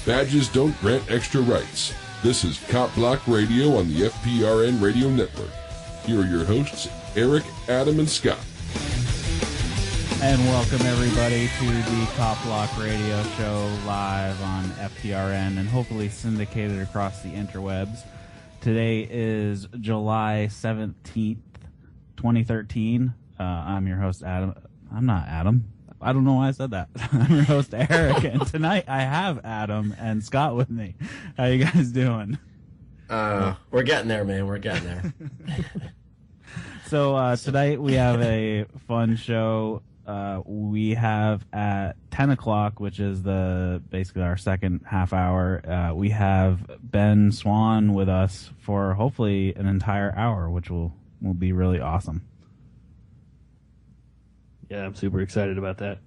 Badges don't grant extra rights. This is Cop Block Radio on the FPRN Radio Network. Here are your hosts, Eric, Adam, and Scott. And welcome everybody to the Cop Block Radio Show live on FPRN and hopefully syndicated across the interwebs. Today is July 17th, 2013. I'm your host, Adam. I'm not Adam. I don't know why I said that. I'm your host, Eric, and tonight I have Adam and Scott with me. How you guys doing? We're getting there, man. We're getting there. So tonight we have a fun show. We have at 10 o'clock, which is basically our second half hour, we have Ben Swan with us for hopefully an entire hour, which will be really awesome. Yeah, I'm super excited about that.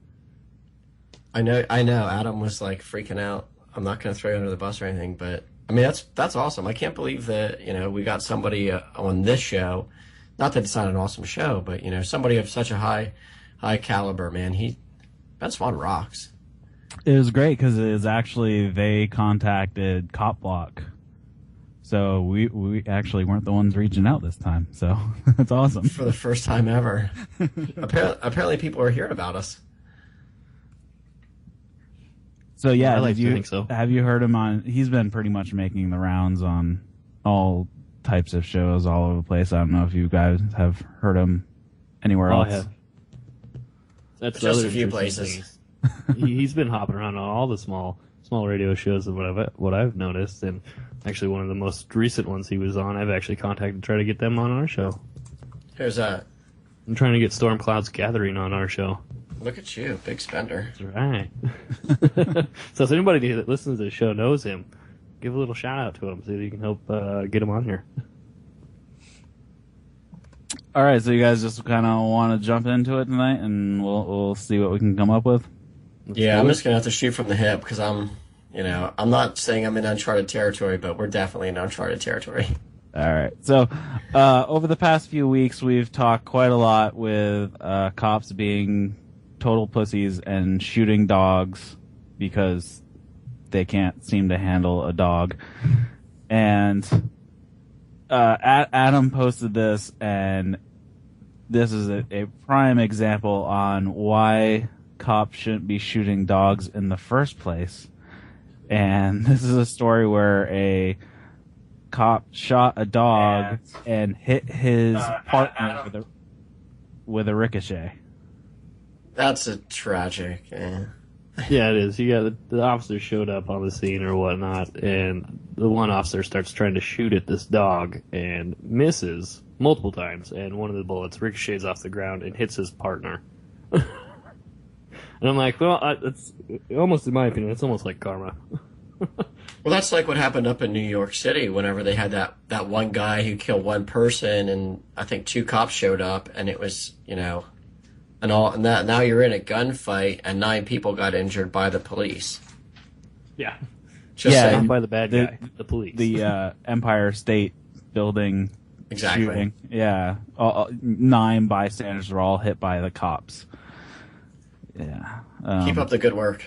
I know. Adam was like freaking out. I'm not going to throw you under the bus or anything, but I mean that's awesome. I can't believe that we got somebody on this show. Not that it's not an awesome show, but somebody of such a high caliber, man. Ben Swan rocks. It was great because it was actually they contacted CopBlock, so we actually weren't the ones reaching out this time. So that's awesome. For the first time ever. Apparently people are hearing about us. So yeah, I like to think so. Have you heard him on? He's been pretty much making the rounds on all types of shows all over the place. I don't know if you guys have heard him anywhere else. I have. That's just a few places. He's been hopping around on all the small radio shows of what I've noticed, and actually one of the most recent ones he was on, I've actually contacted to try to get them on our show. Who's that? I'm trying to get Storm Clouds Gathering on our show. Look at you, big spender. That's right. So if anybody that listens to the show knows him, give a little shout out to him so that you can help get him on here. All right, so you guys just kind of want to jump into it tonight, and we'll see what we can come up with. Yeah, I'm just gonna have to shoot from the hip because I'm not saying I'm in uncharted territory, but we're definitely in uncharted territory. All right, so over the past few weeks, we've talked quite a lot with cops being total pussies and shooting dogs because they can't seem to handle a dog, and Adam posted this, and this is a prime example on why cops shouldn't be shooting dogs in the first place. And this is a story where a cop shot a dog and hit his partner with a ricochet. That's a tragic. Yeah, it is. You got the officer showed up on the scene or whatnot, and the one officer starts trying to shoot at this dog and misses multiple times, and one of the bullets ricochets off the ground and hits his partner. And I'm like, well, it's almost, in my opinion, it's almost like karma. Well, that's like what happened up in New York City whenever they had that one guy who killed one person, and I think 2 cops showed up, and it was, and now you're in a gunfight, and 9 people got injured by the police. Yeah. Saying. Not by the bad guy, the police. The Empire State Building exactly. shooting. Yeah. 9 bystanders were all hit by the cops. Yeah. Keep up the good work.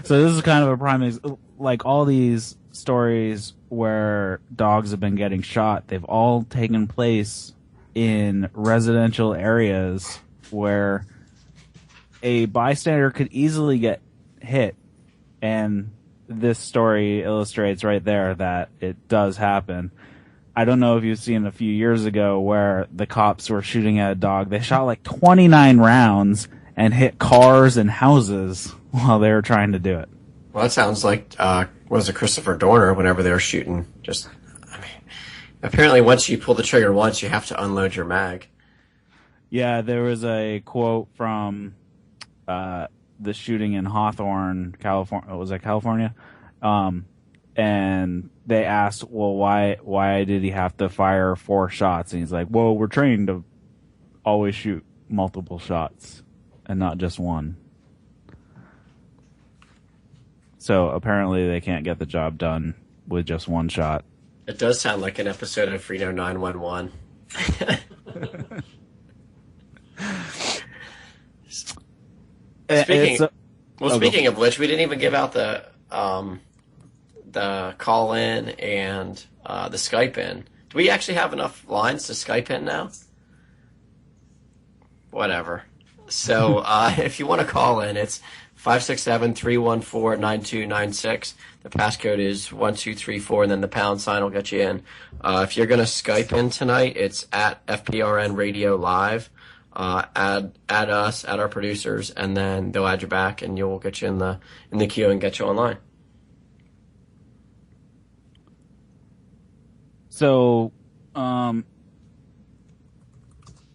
So this is kind of a prime, like all these stories where dogs have been getting shot, they've all taken place in residential areas where a bystander could easily get hit. And this story illustrates right there that it does happen. I don't know if you've seen a few years ago where the cops were shooting at a dog. They shot like 29 rounds and hit cars and houses while they were trying to do it. Well, that sounds like, was it Christopher Dorner whenever they were shooting? Apparently once you pull the trigger once, you have to unload your mag. Yeah, there was a quote from the shooting in Hawthorne, California. Was it California? And they asked, well, why did he have to fire 4 shots? And he's like, well, we're trained to always shoot multiple shots and not just one. So apparently they can't get the job done with just one shot. It does sound like an episode of Reno 911. Speaking of which, we didn't even give out the the call in and the Skype in. Do we actually have enough lines to Skype in now? Whatever. So if you want to call in, it's 567-314-9296. The passcode is 1234, and then the pound sign will get you in. If you're going to Skype in tonight, it's at FPRN Radio Live. Add us, add our producers, and then they'll add you back, and you'll get you in the queue and get you online. So, I'm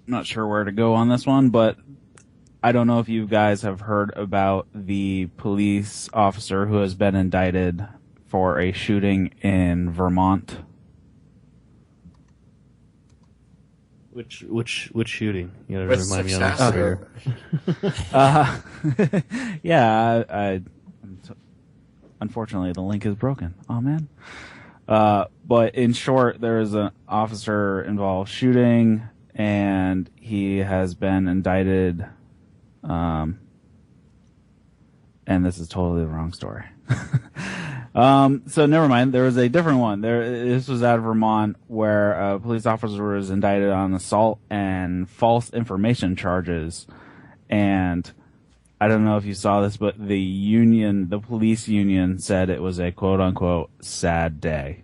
not sure where to go on this one, but I don't know if you guys have heard about the police officer who has been indicted for a shooting in Vermont. Which shooting? You gotta With remind me on success. Yeah, I unfortunately the link is broken. Oh man. But in short, there is an officer involved shooting, and he has been indicted. And this is totally the wrong story. So never mind. There was a different one. This was out of Vermont, where a police officer was indicted on assault and false information charges. And I don't know if you saw this, but the police union said it was a quote unquote sad day.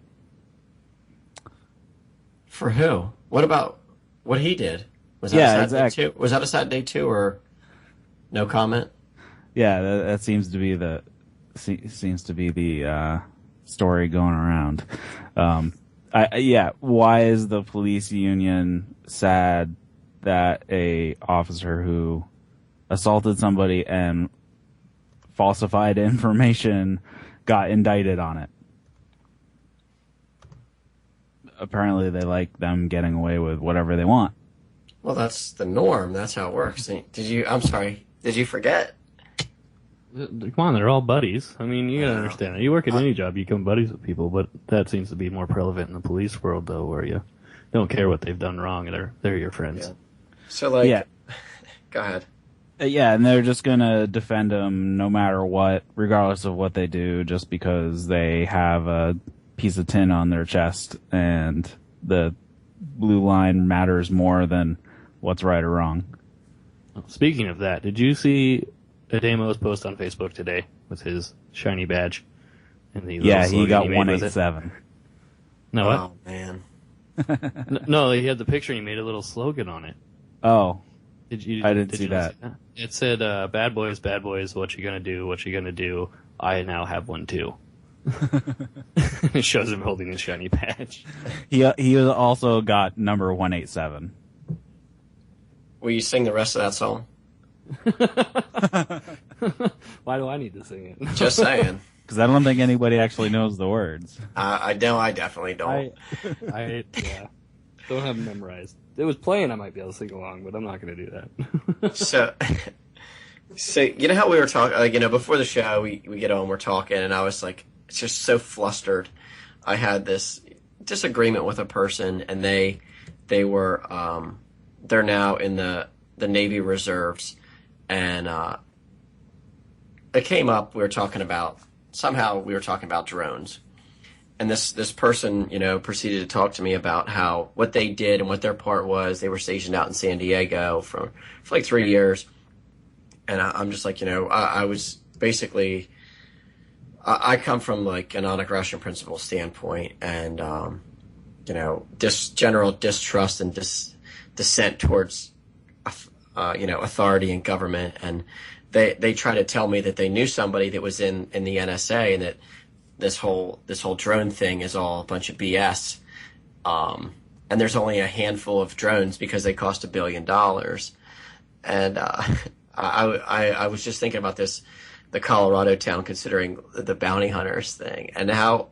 For who? What about what he did? Was that a sad day too? Was that a sad day too, or no comment? Yeah, that seems to be the story going around. Why is the police union sad that a officer who assaulted somebody and falsified information got indicted on it? Apparently they like them getting away with whatever they want. Well, that's the norm. That's how it works. I'm sorry. Did you forget? Come on, they're all buddies. I mean, you gotta understand it. You work at any job, you become buddies with people, but that seems to be more prevalent in the police world, though, where you don't care what they've done wrong, they're your friends. Yeah. So, go ahead. Yeah, and they're just gonna defend them no matter what, regardless of what they do, just because they have a piece of tin on their chest, and the blue line matters more than what's right or wrong. Speaking of that, did you see Ademo's post on Facebook today with his shiny badge? And the he got 187. No, what? Oh, man. No, he had the picture and he made a little slogan on it. Oh. I didn't see that. It said, bad boys, what you gonna do, what you gonna do, I now have one too. It shows him holding his shiny badge. He also got number 187. Will you sing the rest of that song? Why do I need to sing it? Just saying. Because I don't think anybody actually knows the words. I know, I definitely don't. I don't have them memorized. If it was playing, I might be able to sing along, but I'm not going to do that. So you know how we were talking, before the show, we get on, we're talking, and I was like, just so flustered. I had this disagreement with a person, and they were, they're now in the Navy Reserves, and it came up, we were talking about drones. And this person, proceeded to talk to me about what they did and what their part was. They were stationed out in San Diego for like 3 years. And I'm just like, I was basically, I come from like a non-aggression principle standpoint, and, general distrust and dissent towards, authority and government. And they try to tell me that they knew somebody that was in the NSA, and that this whole drone thing is all a bunch of BS. And there's only a handful of drones because they cost $1 billion. And I was just thinking about the Colorado town, considering the bounty hunters thing, and how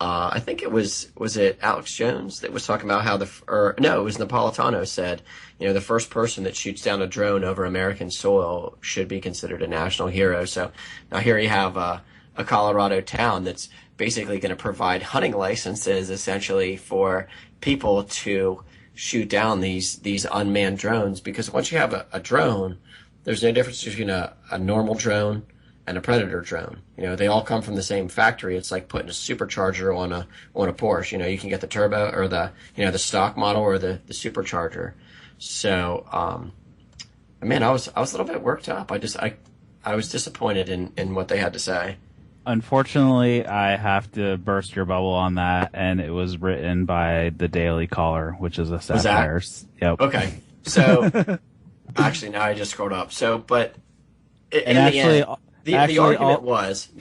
I think it was it Alex Jones that was talking about how it was Napolitano said, the first person that shoots down a drone over American soil should be considered a national hero. So now here you have a Colorado town that's basically going to provide hunting licenses essentially for people to shoot down these unmanned drones, because once you have a drone, there's no difference between a normal drone and a Predator drone. You know, they all come from the same factory. It's like putting a supercharger on a Porsche. You know, you can get the turbo or the stock model or the supercharger. So, man, I was a little bit worked up. I was disappointed in what they had to say. Unfortunately, I have to burst your bubble on that, and it was written by the Daily Caller, which is a satire. Yep. Okay. So, actually, now I just scrolled up. So, but the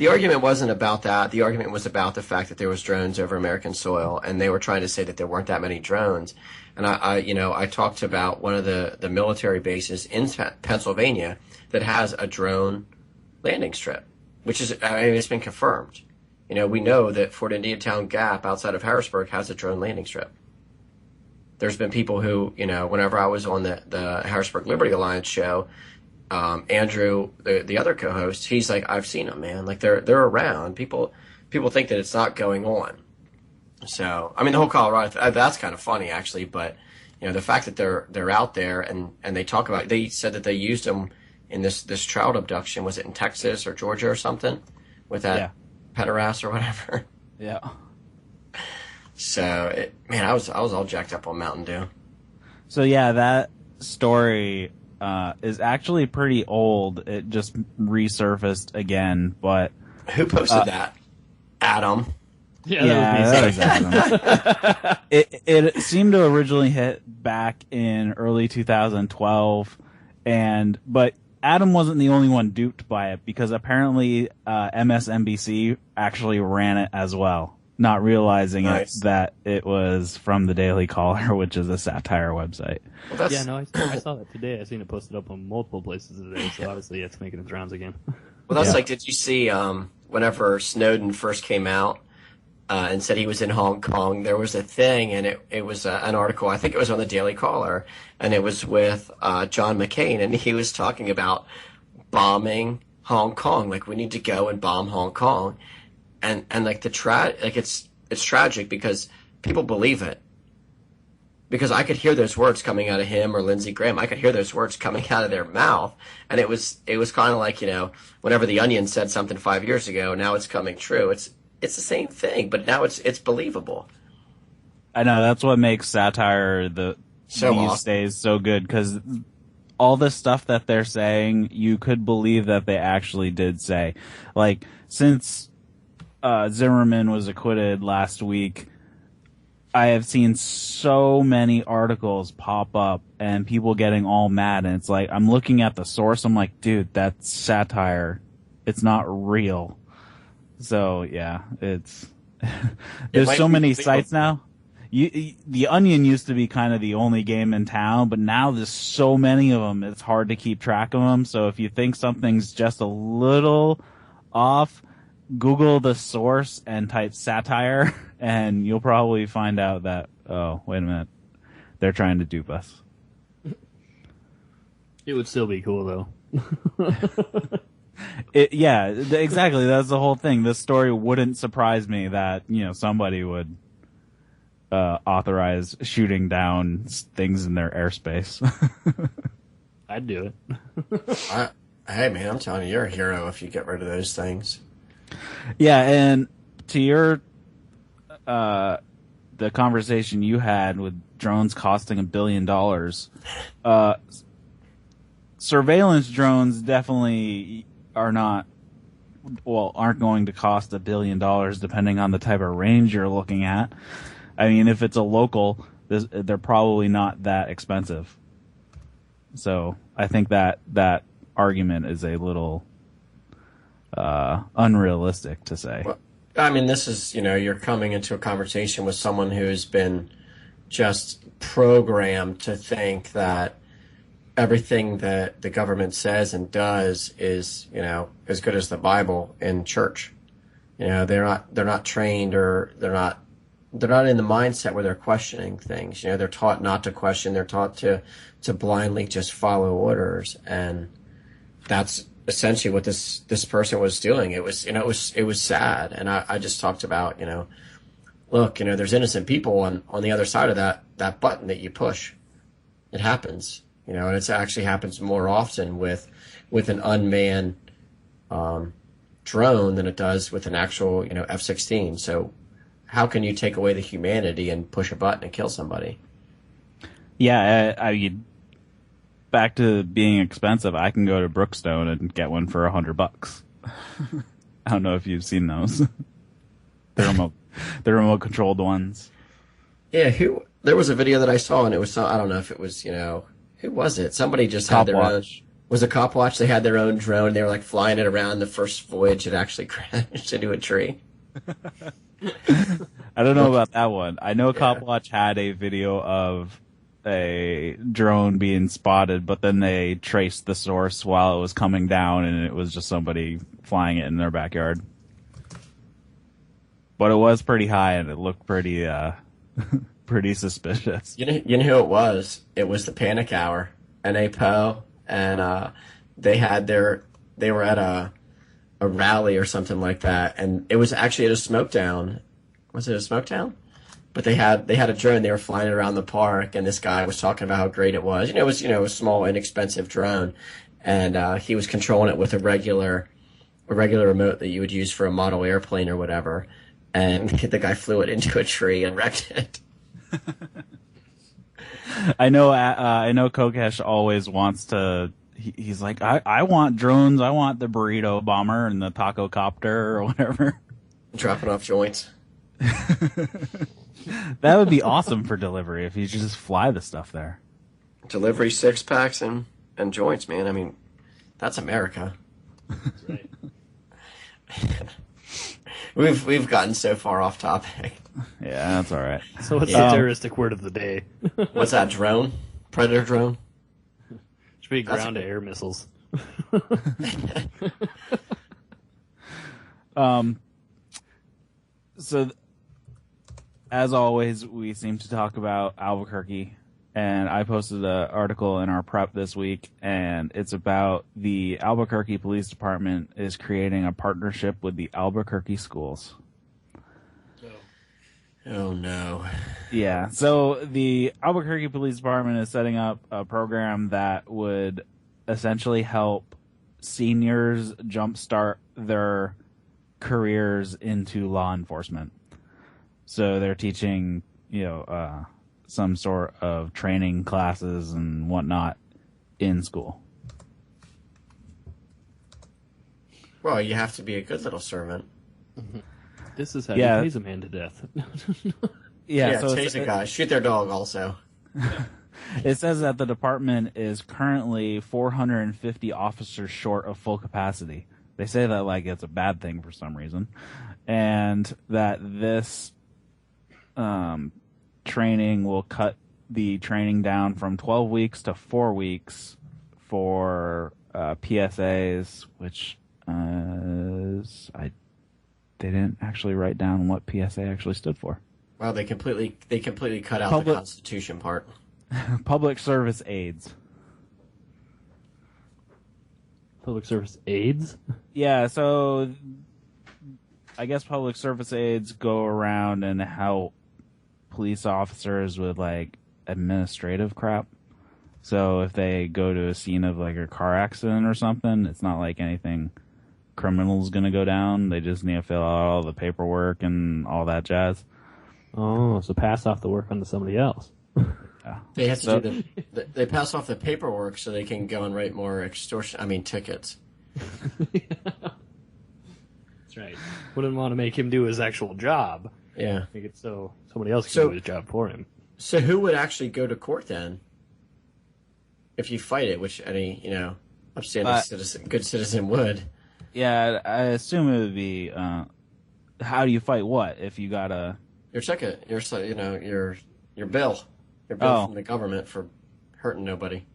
argument wasn't about that. The argument was about the fact that there was drones over American soil, and they were trying to say that there weren't that many drones. And I talked about one of the military bases in Pennsylvania that has a drone landing strip, which is, it's been confirmed. You know, we know that Fort Indiantown Gap outside of Harrisburg has a drone landing strip. There's been people who, you know, whenever I was on the Harrisburg Liberty Alliance show, Andrew, the other co-host, he's like, I've seen them, man. Like they're around. People think that it's not going on. So, I mean, the whole Colorado, that's kind of funny actually, but you know, the fact that they're out there and they talk about, they said that they used them in this child abduction. Was it in Texas or Georgia or something with that pederast or whatever? Yeah. So, I was all jacked up on Mountain Dew. So yeah, that story is actually pretty old. It just resurfaced again, but who posted that? Adam. Yeah, that was Adam. It seemed to originally hit back in early 2012, but Adam wasn't the only one duped by it, because apparently MSNBC actually ran it as well, not realizing that it was from the Daily Caller, which is a satire website. Well, I saw that today. I seen it posted up on multiple places today, so obviously it's making its rounds again. Well, that's like, did you see whenever Snowden first came out and said he was in Hong Kong, there was a thing, and it was an article, I think it was on the Daily Caller, and it was with John McCain, and he was talking about bombing Hong Kong, like we need to go and bomb Hong Kong, and like it's tragic because people believe it. Because I could hear those words coming out of him or Lindsey Graham. I could hear those words coming out of their mouth, and it was kind of like, you know, whenever the Onion said something 5 years ago, now it's coming true. It's the same thing, but now it's believable. I know, that's what makes satire these days so good, because all the stuff that they're saying, you could believe that they actually did say. Like, since Zimmerman was acquitted last week, I have seen so many articles pop up and people getting all mad, and it's like, I'm looking at the source, I'm like, dude, that's satire. It's not real. So yeah, it's there's so many sites now. The Onion used to be kind of the only game in town, but now there's so many of them, it's hard to keep track of them. So if you think something's just a little off, Google the source and type satire, and you'll probably find out that, oh, wait a minute, they're trying to dupe us. It would still be cool, though. Exactly. That's the whole thing. This story wouldn't surprise me that, you know, somebody would authorize shooting down things in their airspace. I'd do it. Hey, man, I'm telling you, you're a hero if you get rid of those things. Yeah, and to your the conversation you had with drones costing $1 billion, surveillance drones definitely aren't going to cost $1 billion, depending on the type of range you're looking at. I mean, if it's a local, they're probably not that expensive. So I think that argument is a little unrealistic to say. Well, I mean, this is, you know, you're coming into a conversation with someone who's been just programmed to think that everything that the government says and does is, you know, as good as the Bible in church. You know, they're not trained, or they're not in the mindset where they're questioning things. You know, they're taught not to question. They're taught to blindly just follow orders, and that's essentially what this person was doing. It was, you know, it was sad. And I just talked about, you know, look, you know, there's innocent people on the other side of that button that you push. It happens, you know, and it actually happens more often with an unmanned drone than it does with an actual, F-16. So how can you take away the humanity and push a button and kill somebody? Yeah, back to being expensive. I can go to Brookstone and get one for $100. I don't know if you've seen those. The remote controlled ones. Yeah, there was a video that I saw, and it was I don't know if it was, who was it? Somebody just had their own. Was it CopWatch? They had their own drone. They were like flying it around. The first voyage, it actually crashed into a tree. I don't know about that one. I know CopWatch had a video of a drone being spotted, but then they traced the source while it was coming down, and it was just somebody flying it in their backyard. But it was pretty high, and it looked pretty pretty suspicious. You know who it was? It was the Panic Hour, NAPO, and they were at a rally or something like that, and it was actually at a Smoketown. Was it a Smoketown? But they had a drone. They were flying it around the park, and this guy was talking about how great it was. It was a small, inexpensive drone, and he was controlling it with a regular remote that you would use for a model airplane or whatever. And the guy flew it into a tree and wrecked it. I know Kokesh always wants to. He's like, I want drones. I want the burrito bomber and the taco copter or whatever. Dropping off joints. That would be awesome for delivery if you just fly the stuff there. Delivery 6-packs and joints, man. I mean, that's America. That's right. We've gotten so far off topic. Yeah, that's all right. So what's the terroristic word of the day? What's that, drone? Predator drone? Should be ground-to-air missiles. So, as always, we seem to talk about Albuquerque, and I posted an article in our prep this week, and it's about the Albuquerque Police Department is creating a partnership with the Albuquerque schools. Oh, no. Yeah, so the Albuquerque Police Department is setting up a program that would essentially help seniors jumpstart their careers into law enforcement. So they're teaching, some sort of training classes and whatnot in school. Well, you have to be a good little servant. This is how you tase a man to death. Yeah, so tase a guy. Shoot their dog also. It says that the department is currently 450 officers short of full capacity. They say that like it's a bad thing for some reason. And that this training will cut the training down from 12 weeks to 4 weeks for PSAs, which they didn't actually write down what PSA actually stood for. Wow, they completely cut out the Constitution part. Public service aides. Public service aides? Yeah, so I guess public service aides go around and help police officers with like administrative crap. So if they go to a scene of like a car accident or something, it's not like anything criminal's gonna go down. They just need to fill out all the paperwork and all that jazz. Oh, so pass off the work onto somebody else. Yeah. They have to do they pass off the paperwork so they can go and write more tickets. That's right. Wouldn't want to make him do his actual job. Yeah. Make it so somebody else can do his job for him. So who would actually go to court then? If you fight it, which any, upstanding good citizen would. Yeah, I assume it would be, how do you fight what? If you got your ticket, your bill from the government for hurting nobody.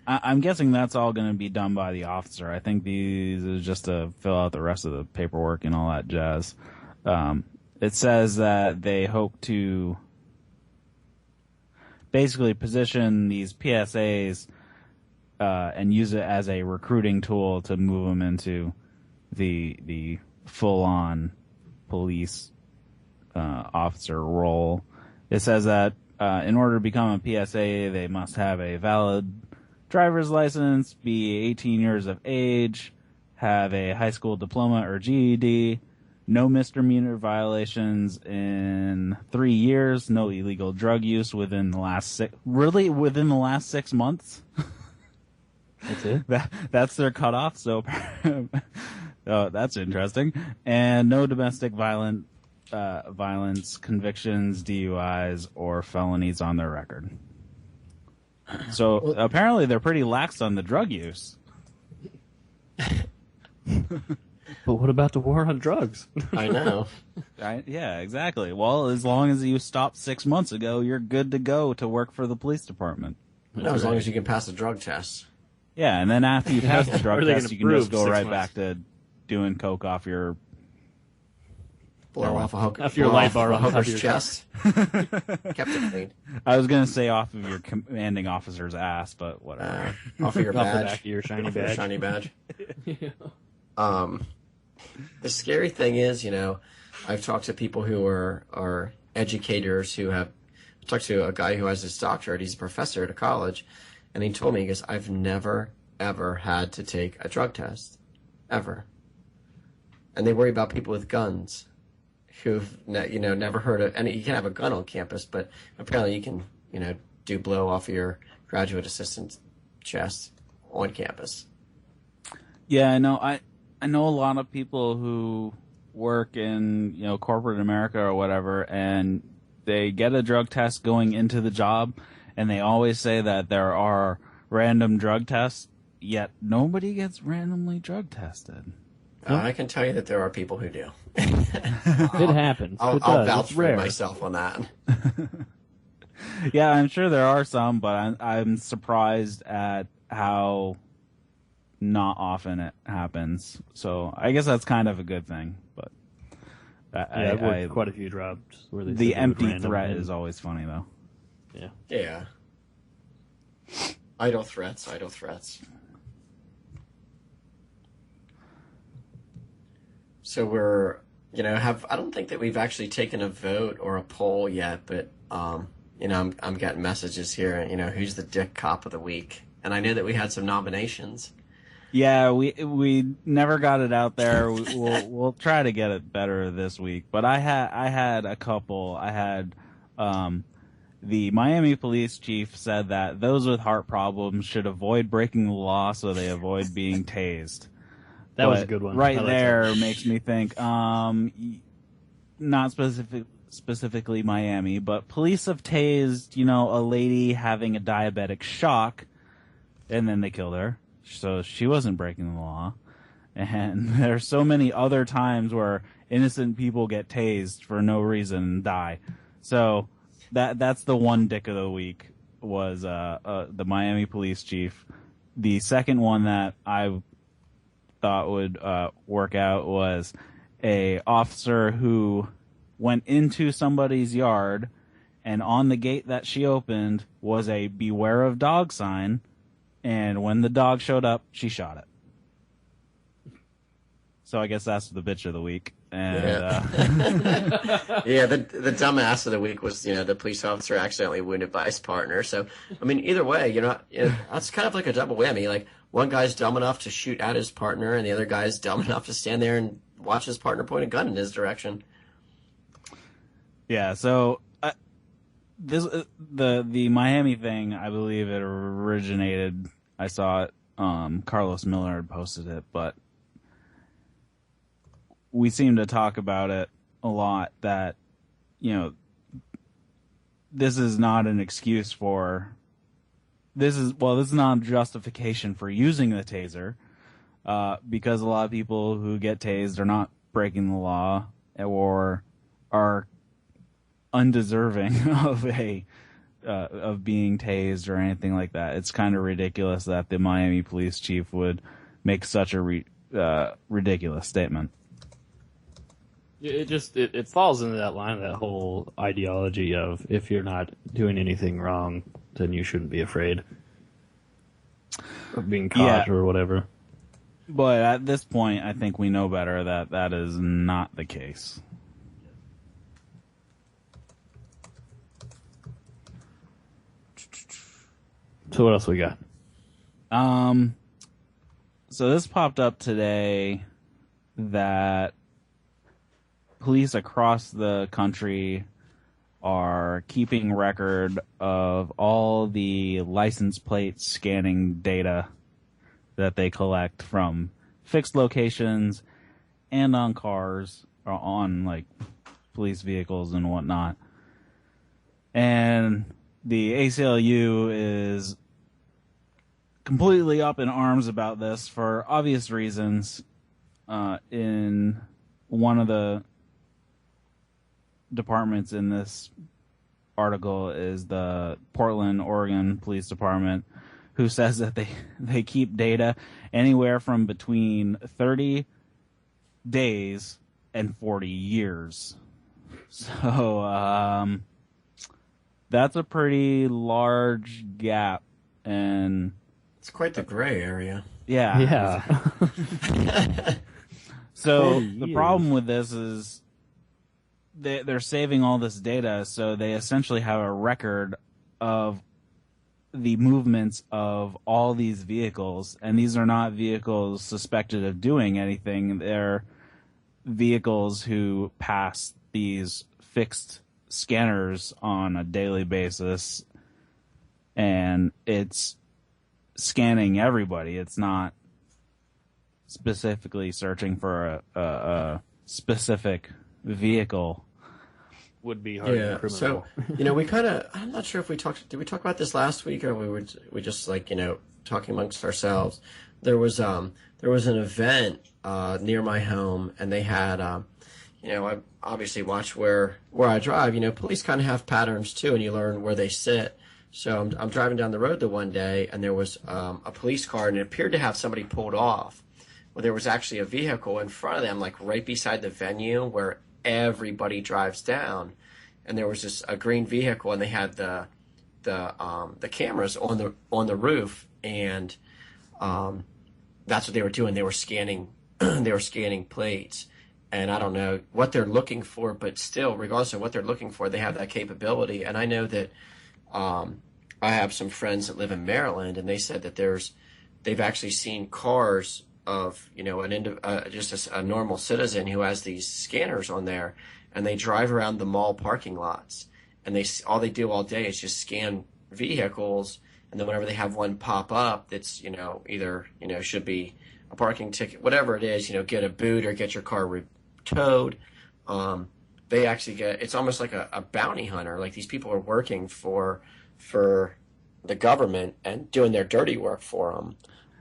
I'm guessing that's all going to be done by the officer. I think these is just to fill out the rest of the paperwork and all that jazz. It says that they hope to basically position these PSAs and use it as a recruiting tool to move them into the full-on police officer role. It says that in order to become a PSA, they must have a valid driver's license, be 18 years of age, have a high school diploma or GED, no misdemeanor violations in 3 years, no illegal drug use within the last within the last 6 months. That's it. That's their cutoff. So, oh, that's interesting. And no domestic violence convictions, DUIs, or felonies on their record. So apparently they're pretty lax on the drug use. But what about the war on drugs? I know. Yeah, exactly. Well, as long as you stopped 6 months ago, you're good to go to work for the police department. No, as long as you can pass a drug test. Yeah, and then after you pass the drug Or they test, can you can just approve go 6 right months. back to doing coke off your... Blow off a hook. Off your blow light off bar a on top of hooker's your chest. Kept it clean. I was going to say off of your commanding officer's ass, but whatever. Off of your Off the badge. back of your shiny Off of your badge. shiny badge. The scary thing is, I've talked to people who are educators who have talked to a guy who has his doctorate. He's a professor at a college, and he told me, he goes, I've never, ever had to take a drug test. Ever. And they worry about people with guns who've, never heard of, and you can have a gun on campus, but apparently you can, do blow off your graduate assistant's chest on campus. Yeah, I know. I know a lot of people who work in, corporate America or whatever, and they get a drug test going into the job, and they always say that there are random drug tests, yet nobody gets randomly drug tested. I can tell you that there are people who do. It happens. I'll It's vouch for rare. myself on that. Yeah, I'm sure there are some, but I'm surprised at how not often it happens. So I guess that's kind of a good thing. But I've worked quite a few jobs where they the said they empty were random, threat and- is always funny, though. Yeah. Yeah. Idle threats. So we're, I don't think that we've actually taken a vote or a poll yet, but, I'm getting messages here, who's the dick cop of the week? And I know that we had some nominations. Yeah, we never got it out there. We'll try to get it better this week. But I had a couple. I had the Miami police chief said that those with heart problems should avoid breaking the law so they avoid being tased. That was a good one. Right I like there that. makes me think, not specifically Miami, but police have tased, a lady having a diabetic shock, and then they killed her. So she wasn't breaking the law. And there's so many other times where innocent people get tased for no reason and die. So that's the one dick of the week was the Miami police chief. The second one that I thought would work out was a officer who went into somebody's yard, and on the gate that she opened was a "Beware of Dog" sign, and when the dog showed up, she shot it. So I guess that's the bitch of the week. And Yeah, the dumbass of the week was, the police officer accidentally wounded by his partner. So, either way, that's kind of like a double whammy. Like, one guy's dumb enough to shoot at his partner, and the other guy's dumb enough to stand there and watch his partner point a gun in his direction. yeah, so the Miami thing, I believe it originated. I saw it. Carlos Miller had posted it, but we seem to talk about it a lot. That this is not an excuse for. This is not a justification for using the taser, because a lot of people who get tased are not breaking the law or are undeserving of being tased or anything like that. It's kind of ridiculous that the Miami police chief would make such a ridiculous statement. It falls into that line, that whole ideology of if you're not doing anything wrong, then you shouldn't be afraid of being caught or whatever. But at this point, I think we know better that that is not the case. So what else we got? So this popped up today that police across the country are keeping record of all the license plate scanning data that they collect from fixed locations and on cars or on like police vehicles and whatnot. And the ACLU is completely up in arms about this for obvious reasons. In one of the departments in this article is the Portland, Oregon Police Department, who says that they keep data anywhere from between 30 days and 40 years. So that's a pretty large gap, and it's quite the gray area. Yeah. So the problem with this is they're saving all this data, so they essentially have a record of the movements of all these vehicles, and these are not vehicles suspected of doing anything. They're vehicles who pass these fixed scanners on a daily basis, and it's scanning everybody. It's not specifically searching for a specific vehicle. Would be hard and criminal. So, we kind of, I'm not sure if did we talk about this last week, or we just like, talking amongst ourselves. There was an event near my home, and they had, I obviously watch where I drive. Police kind of have patterns too, and you learn where they sit. So I'm driving down the road the one day, and there was a police car, and it appeared to have somebody pulled off. Well, there was actually a vehicle in front of them, like right beside the venue where everybody drives down, and there was a green vehicle, and they had the cameras on the roof, and that's what they were doing. They were scanning plates, and I don't know what they're looking for, but still, regardless of what they're looking for, they have that capability. And I know that I have some friends that live in Maryland, and they said that they've actually seen cars of just a normal citizen who has these scanners on there, and they drive around the mall parking lots, and all they do all day is just scan vehicles, and then whenever they have one pop up that's either should be a parking ticket, whatever it is, get a boot or get your car towed, they actually it's almost like a bounty hunter. Like, these people are working for the government and doing their dirty work for them.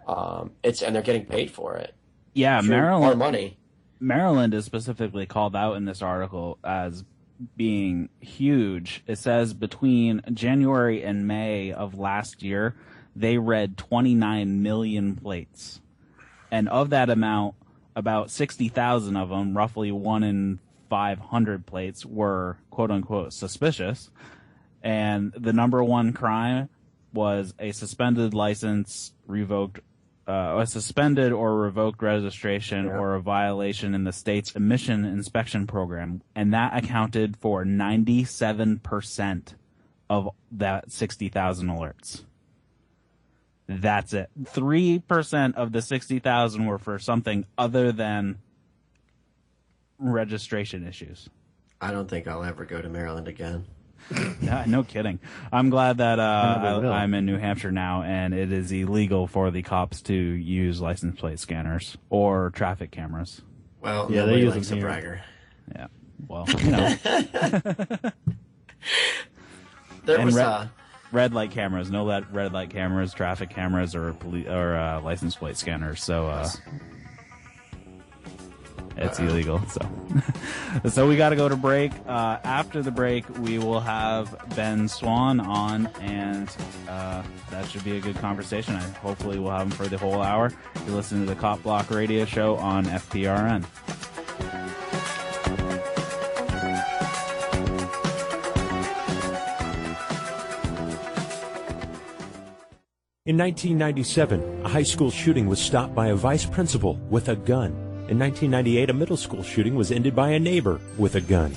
And they're getting paid for it. Yeah, Maryland, more money. Maryland is specifically called out in this article as being huge. It says between January and May of last year, they read 29 million plates. And of that amount, about 60,000 of them, roughly 1 in 500 plates, were quote-unquote suspicious. And the number one crime was a suspended license, a suspended or revoked registration, or a violation in the state's emission inspection program. And that accounted for 97% of that 60,000 alerts. That's it. 3% of the 60,000 were for something other than registration issues. I don't think I'll ever go to Maryland again. Yeah, no kidding. I'm glad that I'm in New Hampshire now, and it is illegal for the cops to use license plate scanners or traffic cameras. Well, yeah, they use a bragger. Yeah, well, there was red light cameras, no red light cameras, traffic cameras, or license plate scanners. So it's illegal. So we got to go to break. After the break, we will have Ben Swan on, and that should be a good conversation. Hopefully we'll have him for the whole hour. You're listening to the Cop Block Radio Show on FPRN. In 1997, a high school shooting was stopped by a vice principal with a gun. In 1998, a middle school shooting was ended by a neighbor with a gun.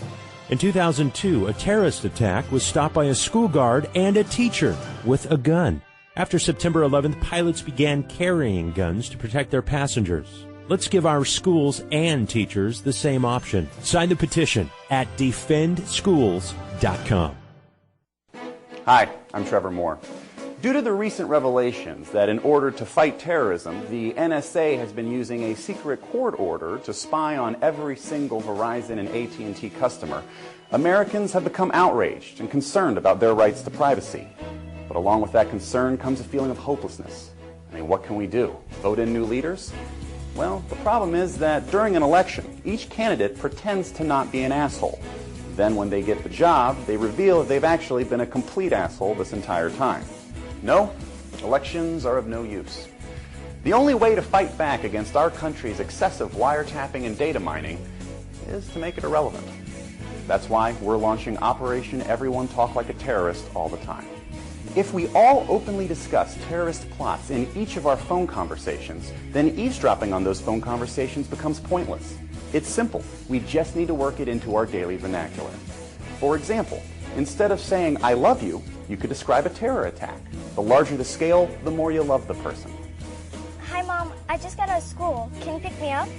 In 2002, a terrorist attack was stopped by a school guard and a teacher with a gun. After September 11th, pilots began carrying guns to protect their passengers. Let's give our schools and teachers the same option. Sign the petition at defendschools.com. Hi, I'm Trevor Moore. Due to the recent revelations that in order to fight terrorism, the NSA has been using a secret court order to spy on every single Verizon and AT&T customer, Americans have become outraged and concerned about their rights to privacy. But along with that concern comes a feeling of hopelessness. I mean, what can we do? Vote in new leaders? Well, the problem is that during an election, each candidate pretends to not be an asshole. Then when they get the job, they reveal that they've actually been a complete asshole this entire time. No, elections are of no use. The only way to fight back against our country's excessive wiretapping and data mining is to make it irrelevant. That's why we're launching Operation Everyone Talk Like a Terrorist all the time. If we all openly discuss terrorist plots in each of our phone conversations, then eavesdropping on those phone conversations becomes pointless. It's simple. We just need to work it into our daily vernacular. For example, instead of saying, "I love you," you could describe a terror attack. The larger the scale, the more you love the person. Hi, Mom. I just got out of school. Can you pick me up?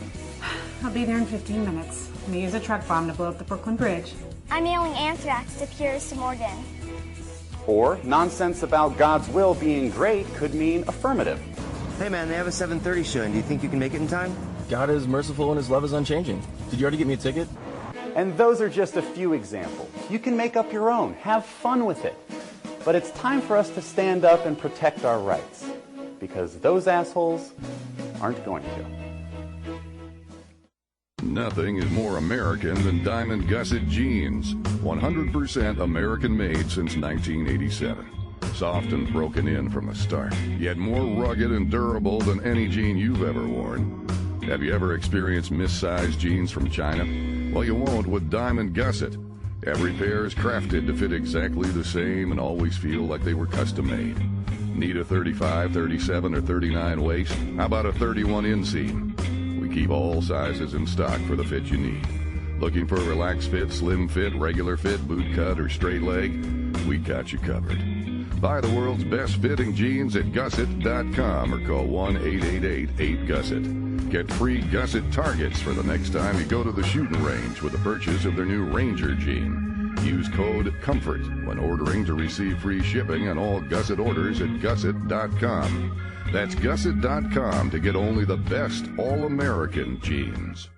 I'll be there in 15 minutes. I'm going to use a truck bomb to blow up the Brooklyn Bridge. I'm mailing anthrax to Pierce Morgan. Or, nonsense about God's will being great could mean affirmative. Hey, man, they have a 7:30 showing. Do you think you can make it in time? God is merciful and his love is unchanging. Did you already get me a ticket? And those are just a few examples. You can make up your own. Have fun with it. But it's time for us to stand up and protect our rights. Because those assholes aren't going to. Nothing is more American than Diamond Gusset jeans. 100% American made since 1987. Soft and broken in from the start, yet more rugged and durable than any jean you've ever worn. Have you ever experienced missized jeans from China? Well, you won't with Diamond Gusset. Every pair is crafted to fit exactly the same and always feel like they were custom made. Need a 35, 37, or 39 waist? How about a 31 inseam? We keep all sizes in stock for the fit you need. Looking for a relaxed fit, slim fit, regular fit, boot cut, or straight leg? We got you covered. Buy the world's best fitting jeans at gusset.com or call 1-888-8GUSSET. Get free Gusset targets for the next time you go to the shooting range with the purchase of their new Ranger jean. Use code COMFORT when ordering to receive free shipping on all Gusset orders at gusset.com. That's gusset.com to get only the best all-American jeans.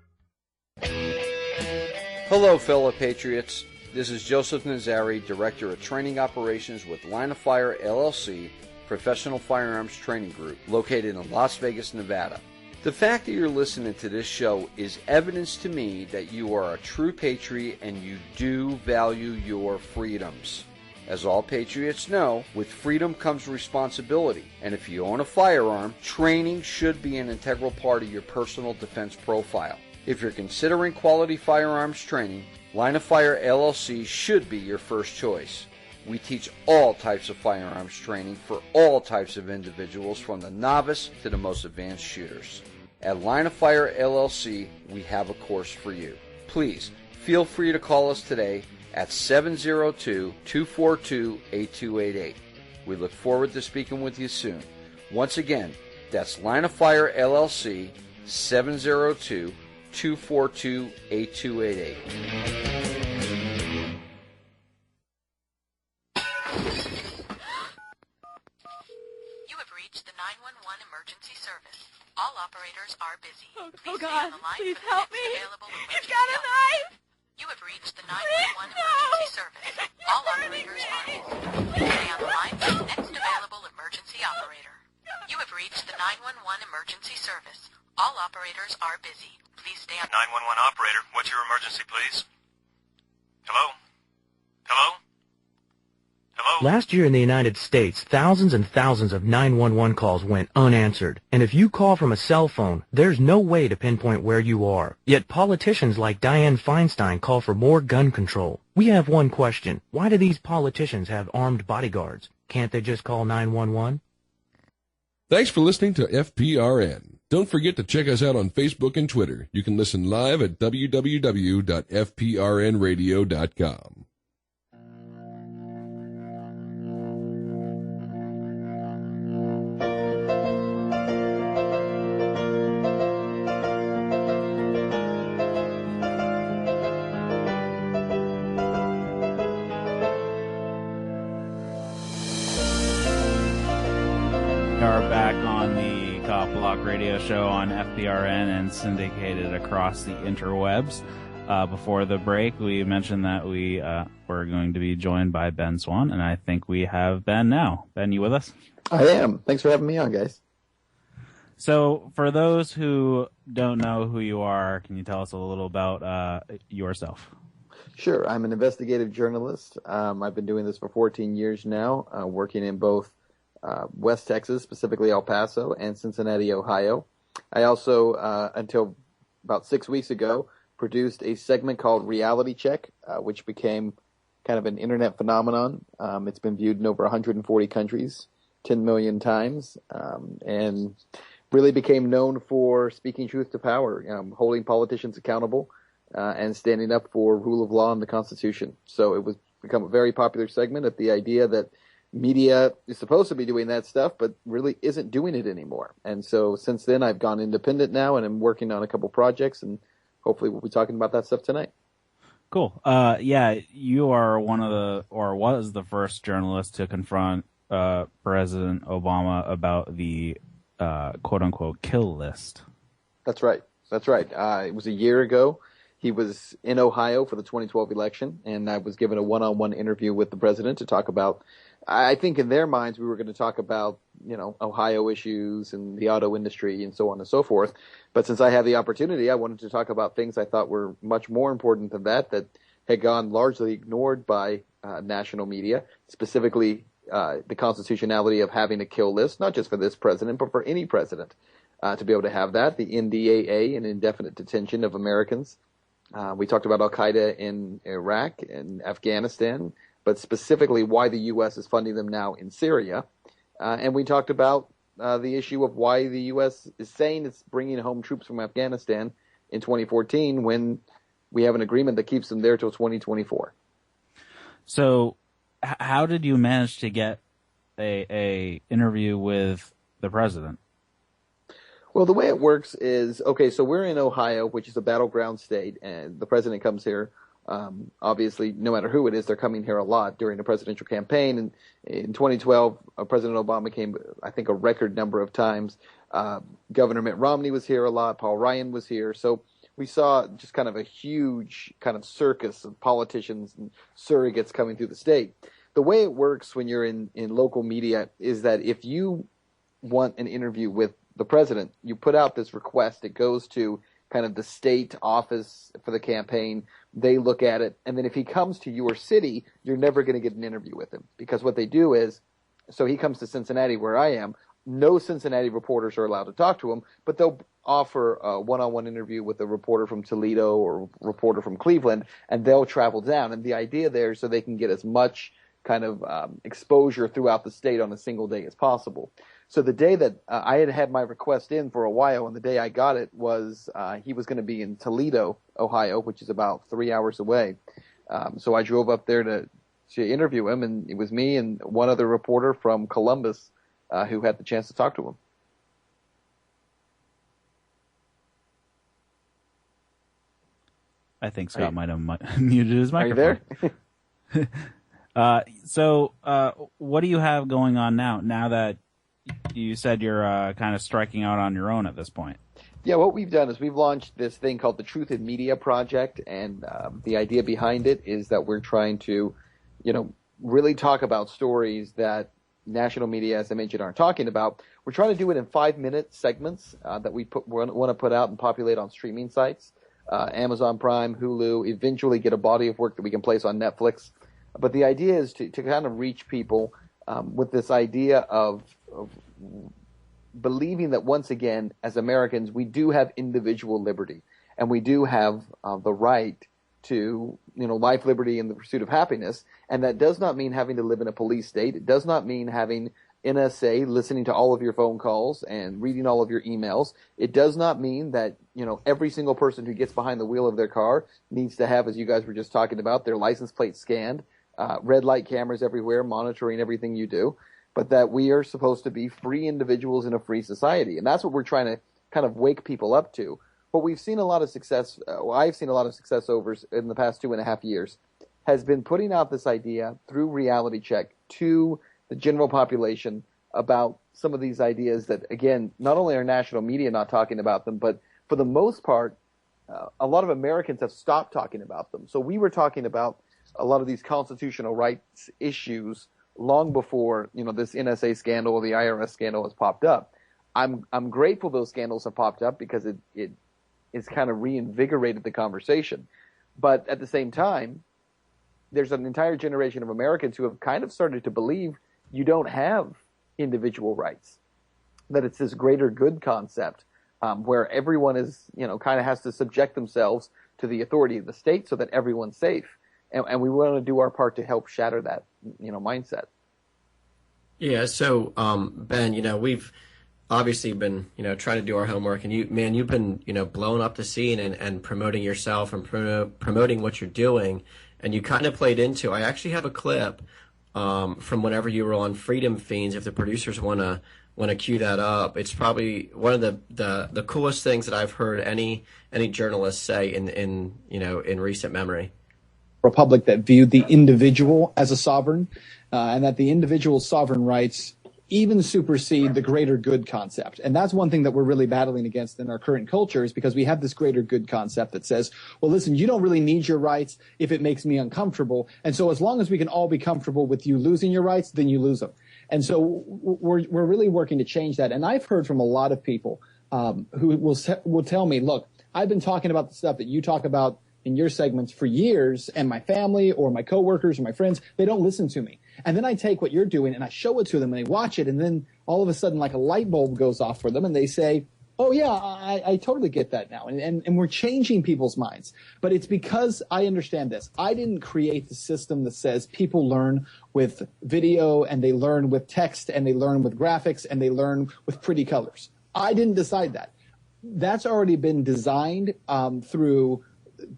Hello, fellow patriots. This is Joseph Nazari, Director of Training Operations with Line of Fire, LLC, Professional Firearms Training Group, located in Las Vegas, Nevada. The fact that you're listening to this show is evidence to me that you are a true patriot and you do value your freedoms. As all patriots know, with freedom comes responsibility, and if you own a firearm, training should be an integral part of your personal defense profile. If you're considering quality firearms training, Line of Fire LLC should be your first choice. We teach all types of firearms training for all types of individuals, from the novice to the most advanced shooters. At Line of Fire LLC, we have a course for you. Please, feel free to call us today at 702-242-8288. We look forward to speaking with you soon. Once again, that's Line of Fire LLC, 702-242-8288. You have reached the 911 emergency service. All operators are busy. Oh God, please help me. He's got a knife. You have reached the 911 emergency service. All operators are busy. Please stay on the line for the next available emergency operator. You have reached the 911 emergency service. All operators are busy. Please stay on. 911 operator, what's your emergency, please? Hello? Hello? Hello? Last year in the United States, thousands and thousands of 911 calls went unanswered. And if you call from a cell phone, there's no way to pinpoint where you are. Yet politicians like Dianne Feinstein call for more gun control. We have one question. Why do these politicians have armed bodyguards? Can't they just call 911? Thanks for listening to FPRN. Don't forget to check us out on Facebook and Twitter. You can listen live at www.fprnradio.com. Radio Show on FPRN and syndicated across the interwebs. Before the break, we mentioned that we were going to be joined by Ben Swan, and I think we have Ben now. Ben, you with us? I am. Thanks for having me on, guys. So, for those who don't know who you are, can you tell us a little about yourself? Sure. I'm an investigative journalist. I've been doing this for 14 years now, working in both West Texas, specifically El Paso, and Cincinnati, Ohio. I also, until about 6 weeks ago, produced a segment called Reality Check, which became kind of an internet phenomenon. It's been viewed in over 140 countries, 10 million times, and really became known for speaking truth to power, holding politicians accountable, and standing up for rule of law and the Constitution. So it was become a very popular segment of the idea that media is supposed to be doing that stuff, but really isn't doing it anymore. And so since then, I've gone independent now, and I'm working on a couple projects, and hopefully we'll be talking about that stuff tonight. Cool. Yeah, you are was the first journalist to confront President Obama about the quote-unquote kill list. That's right. It was a year ago. He was in Ohio for the 2012 election, and I was given a one-on-one interview with the president to talk about, I think in their minds we were going to talk about, Ohio issues and the auto industry and so on and so forth. But since I had the opportunity, I wanted to talk about things I thought were much more important than that had gone largely ignored by national media, specifically the constitutionality of having a kill list, not just for this president, but for any president, to be able to have that, the NDAA, an indefinite detention of Americans. We talked about Al-Qaeda in Iraq and Afghanistan, but specifically why the U.S. is funding them now in Syria. And we talked about the issue of why the U.S. is saying it's bringing home troops from Afghanistan in 2014 when we have an agreement that keeps them there till 2024. So how did you manage to get a interview with the president? Well, the way it works is, so we're in Ohio, which is a battleground state, and the president comes here. Obviously, no matter who it is, they're coming here a lot during the presidential campaign. And in 2012, President Obama came, I think, a record number of times. Governor Mitt Romney was here a lot. Paul Ryan was here. So we saw just kind of a huge kind of circus of politicians and surrogates coming through the state. The way it works when you're in local media is that if you want an interview with the president, you put out this request. It goes to kind of the state office for the campaign. They look at it, and then if he comes to your city, you're never going to get an interview with him, because what they do is, so he comes to Cincinnati where I am, no Cincinnati reporters are allowed to talk to him, but they'll offer a one-on-one interview with a reporter from Toledo or a reporter from Cleveland, and they'll travel down. And the idea there is so they can get as much kind of exposure throughout the state on a single day as possible. So the day that I had my request in for a while, and the day I got it was he was going to be in Toledo, Ohio, which is about 3 hours away. So I drove up there to interview him, and it was me and one other reporter from Columbus who had the chance to talk to him. I think Scott might have muted his microphone. Are you there? So what do you have going on now that you said you're kind of striking out on your own at this point? Yeah, what we've done is we've launched this thing called the Truth in Media Project, and the idea behind it is that we're trying to, really talk about stories that national media, as I mentioned, aren't talking about. We're trying to do it in 5-minute segments that we want to put out and populate on streaming sites, Amazon Prime, Hulu, eventually get a body of work that we can place on Netflix. But the idea is to kind of reach people with this idea of believing that, once again, as Americans, we do have individual liberty, and we do have the right to, life, liberty, and the pursuit of happiness. And that does not mean having to live in a police state. It does not mean having NSA listening to all of your phone calls and reading all of your emails. It does not mean that, every single person who gets behind the wheel of their car needs to have, as you guys were just talking about, their license plate scanned, red light cameras everywhere monitoring everything you do, but that we are supposed to be free individuals in a free society. And that's what we're trying to kind of wake people up to. What we've seen a lot of success, I've seen a lot of success over in the past 2.5 years, has been putting out this idea through Reality Check to the general population about some of these ideas that, again, not only are national media not talking about them, but for the most part, a lot of Americans have stopped talking about them. So we were talking about a lot of these constitutional rights issues long before, this NSA scandal or the IRS scandal has popped up. I'm grateful those scandals have popped up because it's kind of reinvigorated the conversation. But at the same time, there's an entire generation of Americans who have kind of started to believe you don't have individual rights, that it's this greater good concept where everyone is, kind of has to subject themselves to the authority of the state so that everyone's safe. And we want to do our part to help shatter that, mindset. Yeah. So, Ben, we've obviously been, trying to do our homework, and you've been, blowing up the scene and promoting yourself and promoting what you're doing. And you kind of played into, I actually have a clip from whenever you were on Freedom Fiends. If the producers want to cue that up, it's probably one of the coolest things that I've heard any journalist say in recent memory. Republic that viewed the individual as a sovereign, and that the individual's sovereign rights even supersede the greater good concept. And that's one thing that we're really battling against in our current culture, is because we have this greater good concept that says, well, listen, you don't really need your rights if it makes me uncomfortable. And so as long as we can all be comfortable with you losing your rights, then you lose them. And so we're really working to change that. And I've heard from a lot of people who will tell me, look, I've been talking about the stuff that you talk about in your segments for years, and my family or my coworkers or my friends, they don't listen to me. And then I take what you're doing and I show it to them and they watch it, and then all of a sudden like a light bulb goes off for them and they say, oh yeah, I totally get that now. And we're changing people's minds. But it's because I understand this. I didn't create the system that says people learn with video and they learn with text and they learn with graphics and they learn with pretty colors. I didn't decide that. That's already been designed through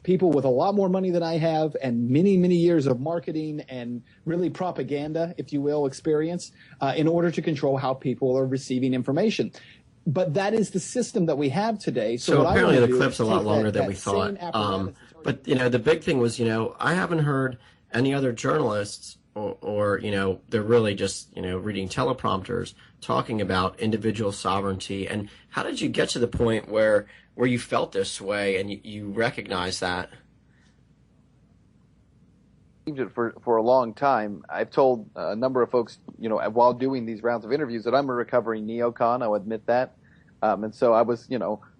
people with a lot more money than I have and many, many years of marketing and really propaganda, if you will, experience in order to control how people are receiving information. But that is the system that we have today. So apparently the clip's a lot longer than we thought. But, the big thing was, I haven't heard any other journalists or they're really just, reading teleprompters talking about individual sovereignty. And how did you get to the point where you felt this way and you recognize that? For a long time. I've told a number of folks, while doing these rounds of interviews, that I'm a recovering neocon. I'll admit that. And so I was,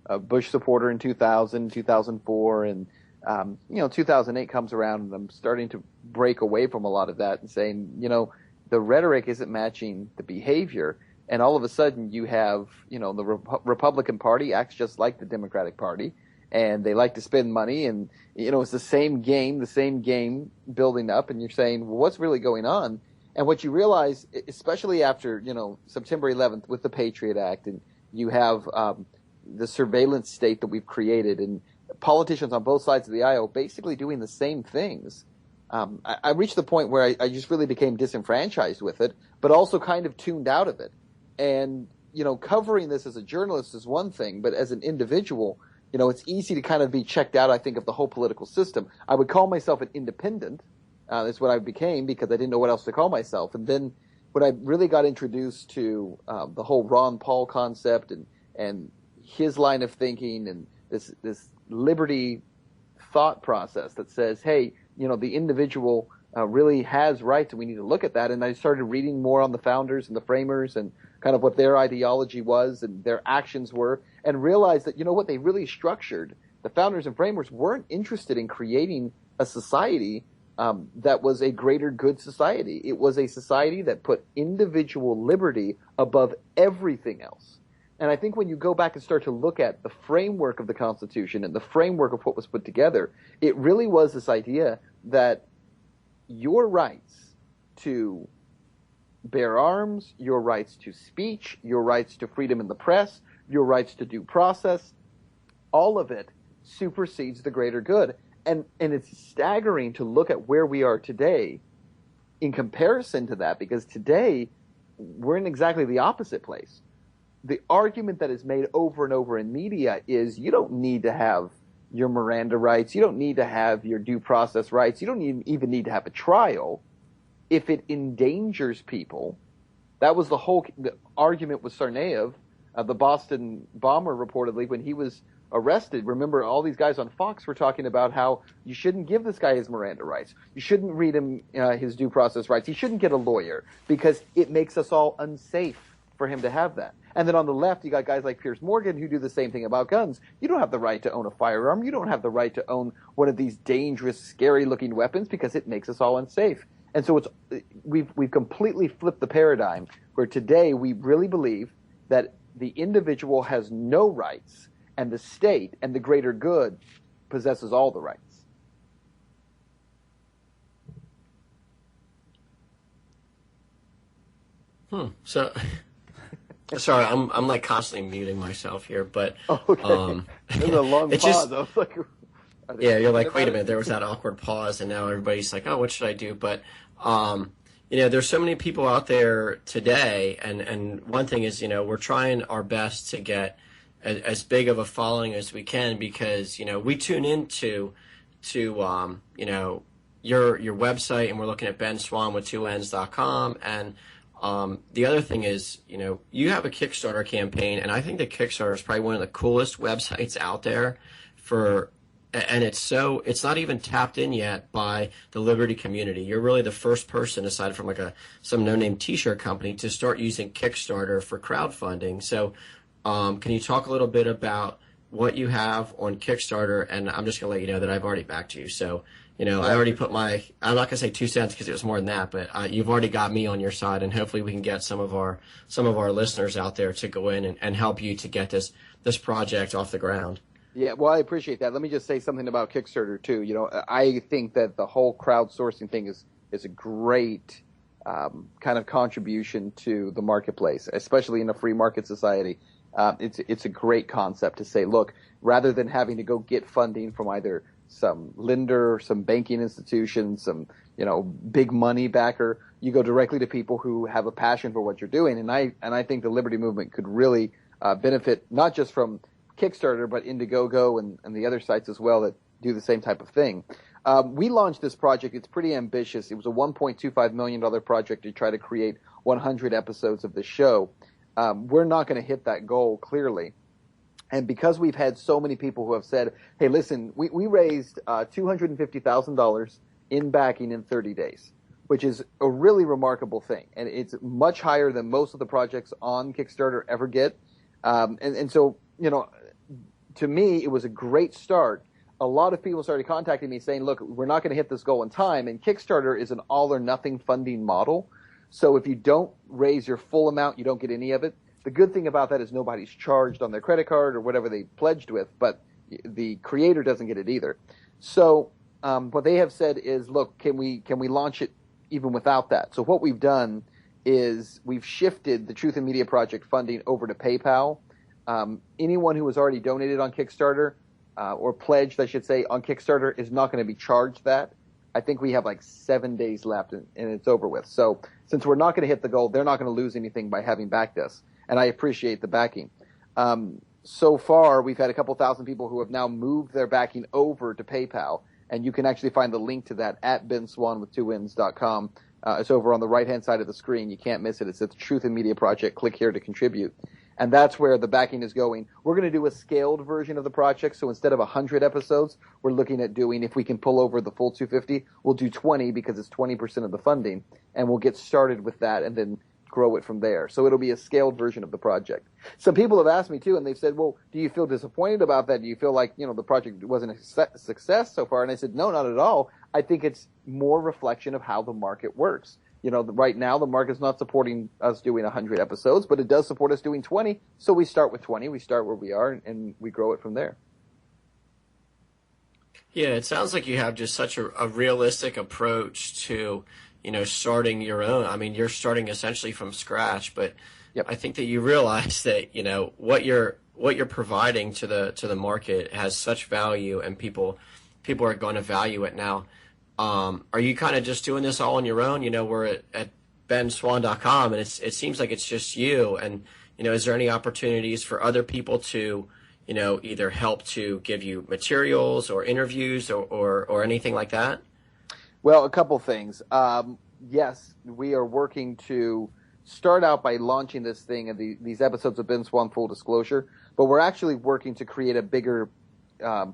a Bush supporter in 2000, 2004, and 2008 comes around and I'm starting to break away from a lot of that and saying, the rhetoric isn't matching the behavior. And all of a sudden you have, the Republican Party acts just like the Democratic Party, and they like to spend money, and, it's the same game building up, and you're saying, well, what's really going on? And what you realize, especially after, September 11th with the Patriot Act, and you have the surveillance state that we've created, and politicians on both sides of the aisle basically doing the same things. I reached the point where I just really became disenfranchised with it, but also kind of tuned out of it. And, covering this as a journalist is one thing, but as an individual, it's easy to kind of be checked out, I think, of the whole political system. I would call myself an independent. That's what I became because I didn't know what else to call myself. And then when I really got introduced to the whole Ron Paul concept and his line of thinking and this liberty thought process that says, hey, the individual really has rights and we need to look at that. And I started reading more on the founders and the framers and kind of what their ideology was and their actions were, and realized that, what they really structured, the founders and framers weren't interested in creating a society that was a greater good society. It was a society that put individual liberty above everything else. And I think when you go back and start to look at the framework of the Constitution and the framework of what was put together, it really was this idea that your rights to bear arms, your rights to speech, your rights to freedom in the press, your rights to due process, all of it supersedes the greater good. And it's staggering to look at where we are today in comparison to that, because today we're in exactly the opposite place. The argument that is made over and over in media is you don't need to have your Miranda rights, you don't need to have your due process rights, you don't even need to have a trial if it endangers people That was the argument with Tsarnaev, the Boston bomber, reportedly, when he was arrested. Remember, all these guys on Fox were talking about how you shouldn't give this guy his Miranda rights. You shouldn't read him his due process rights. He shouldn't get a lawyer because it makes us all unsafe for him to have that. And then on the left, you got guys like Piers Morgan who do the same thing about guns. You don't have the right to own a firearm. You don't have the right to own one of these dangerous, scary-looking weapons because it makes us all unsafe. And so we've completely flipped the paradigm where today we really believe that the individual has no rights and the state and the greater good possesses all the rights. So, sorry, I'm like constantly muting myself here, but okay. There's a long pause. Just, I was like, yeah, you're like, wait a minute. There was that awkward pause, and now everybody's like, oh, what should I do? But there's so many people out there today, and one thing is, we're trying our best to get as big of a following as we can because, we tune into your website, and we're looking at benswan.com, and the other thing is, you have a Kickstarter campaign, and I think that Kickstarter is probably one of the coolest websites out there and it's not even tapped in yet by the Liberty community. You're really the first person, aside from some no-name t-shirt company, to start using Kickstarter for crowdfunding. So, can you talk a little bit about what you have on Kickstarter? And I'm just going to let you know that I've already backed you. So, I already put I'm not going to say 2 cents because it was more than that, but you've already got me on your side, and hopefully we can get some of our listeners out there to go in and help you to get this project off the ground. Yeah, well, I appreciate that. Let me just say something about Kickstarter too. I think that the whole crowdsourcing thing is a great kind of contribution to the marketplace, especially in a free market society. It's a great concept to say, look, rather than having to go get funding from either some lender, some banking institution, some big money backer, you go directly to people who have a passion for what you're doing. And I think the Liberty movement could really benefit not just from Kickstarter, but Indiegogo and the other sites as well that do the same type of thing. We launched this project. It's pretty ambitious. It was a $1.25 million project to try to create 100 episodes of the show. We're not going to hit that goal, clearly. And because we've had so many people who have said, hey, listen, we raised $250,000 in backing in 30 days, which is a really remarkable thing. And it's much higher than most of the projects on Kickstarter ever get. And so, to me, it was a great start. A lot of people started contacting me saying, look, we're not going to hit this goal in time. And Kickstarter is an all or nothing funding model. So if you don't raise your full amount, you don't get any of it. The good thing about that is nobody's charged on their credit card or whatever they pledged with, but the creator doesn't get it either. So what they have said is, look, can we launch it even without that? So what we've done is we've shifted the Truth in Media Project funding over to PayPal. Anyone who has already donated on Kickstarter or pledged, I should say, on Kickstarter is not going to be charged that. I think we have 7 days left and it's over with. So since we're not going to hit the goal, they're not going to lose anything by having backed us. And I appreciate the backing. So far, we've had a couple thousand people who have now moved their backing over to PayPal. And you can actually find the link to that at benswan.com. It's over on the right-hand side of the screen. You can't miss it. It's at the Truth in Media Project. Click here to contribute. And that's where the backing is going. We're going to do a scaled version of the project. So instead of 100 episodes, we're looking at doing, if we can pull over the full 250, we'll do 20 because it's 20% of the funding. And we'll get started with that and then grow it from there. So it'll be a scaled version of the project. Some people have asked me too, and they've said, well, do you feel disappointed about that? Do you feel like, the project wasn't a success so far? And I said, no, not at all. I think it's more reflection of how the market works. Right now the market's not supporting us doing 100 episodes, but it does support us doing 20. So we start with 20. We start where we are, and we grow it from there. Yeah, it sounds like you have just such a realistic approach to, starting your own. I mean, you're starting essentially from scratch, but yep. I think that you realize that, what you're providing to the market has such value, and people are going to value it now. Are you kind of just doing this all on your own? We're at benswan.com, and it seems like it's just you. And, is there any opportunities for other people to, either help to give you materials or interviews or anything like that? Well, a couple things. Yes, we are working to start out by launching this thing and these episodes of Ben Swan Full Disclosure, but we're actually working to create a bigger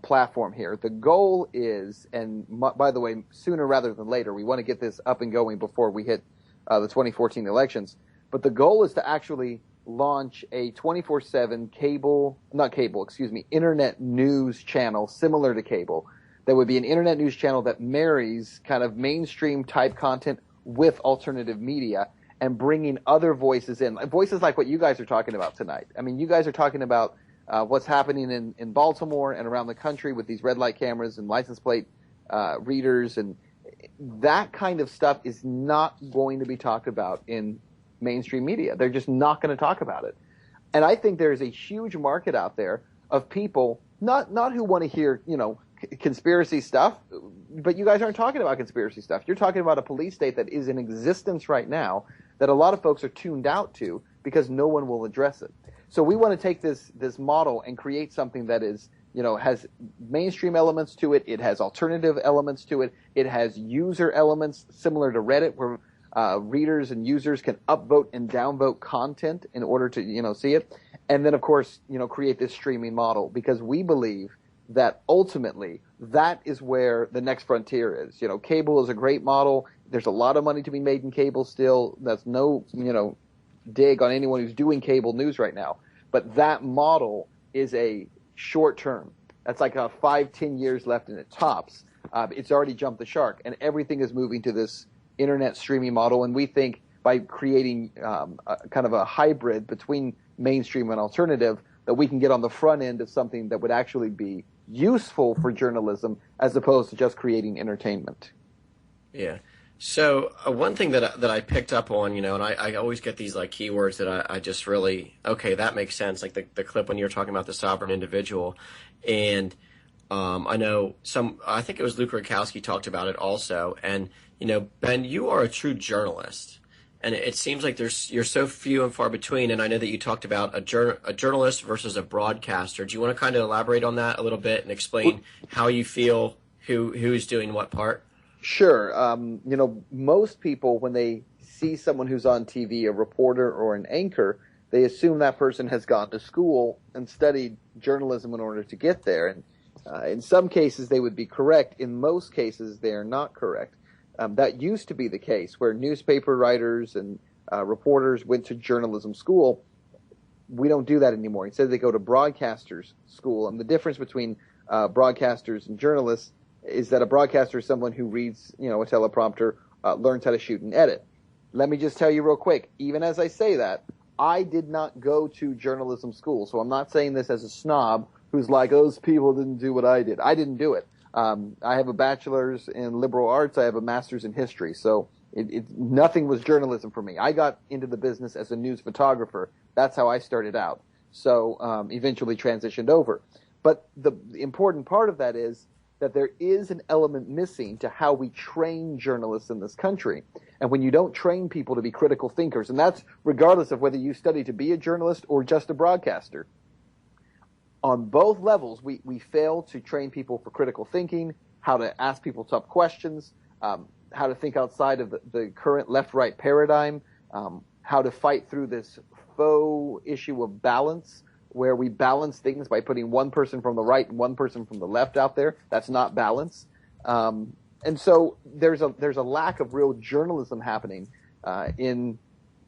platform here. The goal is, and by the way, sooner rather than later, we want to get this up and going before we hit the 2014 elections, but the goal is to actually launch a 24/7 internet news channel similar to cable. That would be an internet news channel that marries kind of mainstream type content with alternative media and bringing other voices in. Voices like what you guys are talking about tonight. I mean, you guys are talking about what's happening in Baltimore and around the country with these red light cameras and license plate readers, and that kind of stuff is not going to be talked about in mainstream media. They're just not going to talk about it. And I think there's a huge market out there of people not who want to hear, conspiracy stuff, but you guys aren't talking about conspiracy stuff. You're talking about a police state that is in existence right now that a lot of folks are tuned out to because no one will address it. So we want to take this model and create something that is, has mainstream elements to it. It has alternative elements to it. It has user elements similar to Reddit, where readers and users can upvote and downvote content in order to, see it. And then, of course, create this streaming model, because we believe that ultimately that is where the next frontier is. Cable is a great model. There's a lot of money to be made in cable still. That's no, dig on anyone who's doing cable news right now. But that model is a short term. That's like 5-10 years left in it tops. It's already jumped the shark, and everything is moving to this internet streaming model. And we think by creating kind of a hybrid between mainstream and alternative, that we can get on the front end of something that would actually be useful for journalism as opposed to just creating entertainment. Yeah. So one thing that I picked up on, and I always get these like keywords that I just really, okay, that makes sense. Like the clip when you were talking about the sovereign individual, and I know I think it was Luke Rakowski talked about it also. And Ben, you are a true journalist, and it seems like you're so few and far between. And I know that you talked about a journalist versus a broadcaster. Do you want to kind of elaborate on that a little bit and explain how you feel who's doing what part? Sure. Most people, when they see someone who's on TV, a reporter or an anchor, they assume that person has gone to school and studied journalism in order to get there. And in some cases, they would be correct. In most cases, they are not correct. That used to be the case, where newspaper writers and reporters went to journalism school. We don't do that anymore. Instead, they go to broadcasters school. And the difference between broadcasters and journalists is that a broadcaster is someone who reads, a teleprompter, learns how to shoot and edit. Let me just tell you real quick, even as I say that, I did not go to journalism school. So I'm not saying this as a snob who's like, those people didn't do what I did. I didn't do it. I have a bachelor's in liberal arts. I have a master's in history. So nothing was journalism for me. I got into the business as a news photographer. That's how I started out. So eventually transitioned over. But the important part of that is that there is an element missing to how we train journalists in this country. And when you don't train people to be critical thinkers, and that's regardless of whether you study to be a journalist or just a broadcaster, on both levels, we fail to train people for critical thinking, how to ask people tough questions, how to think outside of the current left-right paradigm, how to fight through this faux issue of balance, where we balance things by putting one person from the right and one person from the left out there. That's not balance. And so there's a lack of real journalism happening in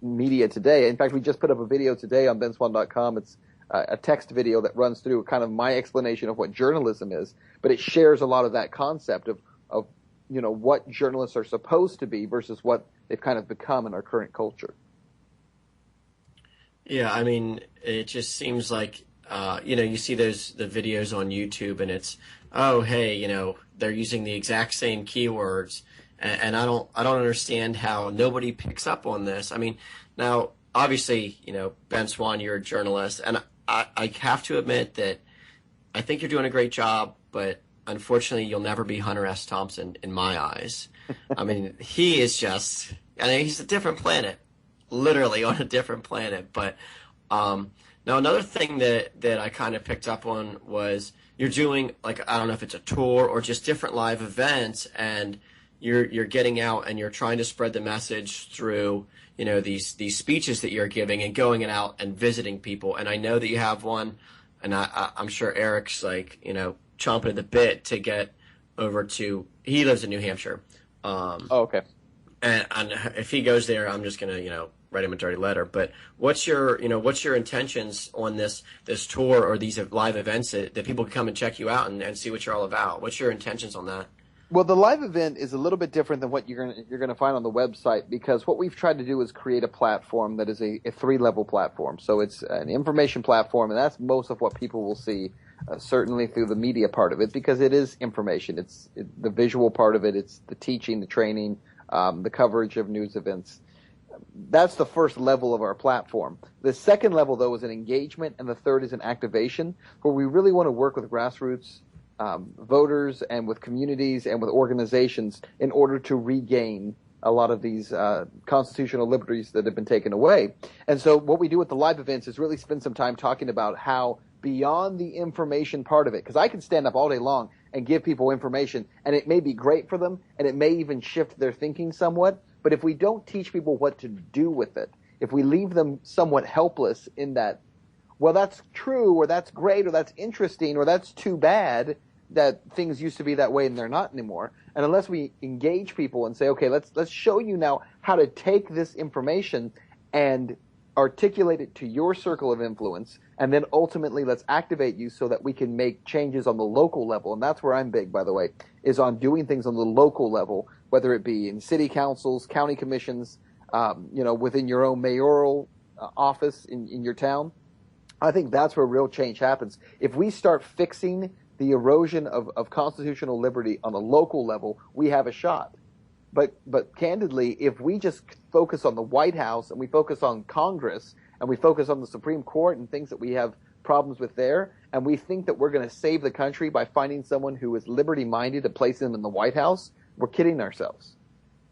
media today. In fact, we just put up a video today on benswan.com. It's a text video that runs through kind of my explanation of what journalism is, but it shares a lot of that concept of what journalists are supposed to be versus what they've kind of become in our current culture. Yeah, I mean, it just seems like, you see the videos on YouTube, and it's, oh, hey, they're using the exact same keywords, and I don't understand how nobody picks up on this. I mean, now, obviously, Ben Swan, you're a journalist, and I have to admit that I think you're doing a great job, but unfortunately, you'll never be Hunter S. Thompson in my eyes. I mean, he is just, he's a different planet. Literally on a different planet. But now another thing that I kind of picked up on was you're doing, like, I don't know if it's a tour or just different live events, and you're getting out and you're trying to spread the message through, you know, these speeches that you're giving and going out and visiting people. And I know that you have one, and I'm sure Eric's like, you know, chomping at the bit to get over to. He lives in New Hampshire. Okay. And if he goes there, I'm just gonna, you know, write him a dirty letter. But what's your intentions on this tour or these live events that people can come and check you out and see what you're all about? What's your intentions on that? Well, the live event is a little bit different than what you're gonna find on the website, because what we've tried to do is create a platform that is a 3-level platform. So it's an information platform, and that's most of what people will see, certainly through the media part of it, because it is information. It's the visual part of it. It's the teaching, the training, the coverage of news events. That's the first level of our platform. The second level, though, is an engagement, and the third is an activation, where we really want to work with grassroots voters and with communities and with organizations in order to regain a lot of these constitutional liberties that have been taken away. And so what we do with the live events is really spend some time talking about how beyond the information part of it, because I can stand up all day long and give people information, and it may be great for them, and it may even shift their thinking somewhat, but if we don't teach people what to do with it, if we leave them somewhat helpless in that, well, that's true, or that's great, or that's interesting, or that's too bad, that things used to be that way and they're not anymore. And unless we engage people and say, okay, let's show you now how to take this information and articulate it to your circle of influence, and then ultimately let's activate you so that we can make changes on the local level. And that's where I'm big, by the way, is on doing things on the local level, whether it be in city councils, county commissions, within your own mayoral office in your town. I think that's where real change happens. If we start fixing the erosion of constitutional liberty on a local level, we have a shot. But candidly, if we just focus on the White House and we focus on Congress and we focus on the Supreme Court and things that we have problems with there, and we think that we're going to save the country by finding someone who is liberty-minded and place them in the White House, we're kidding ourselves.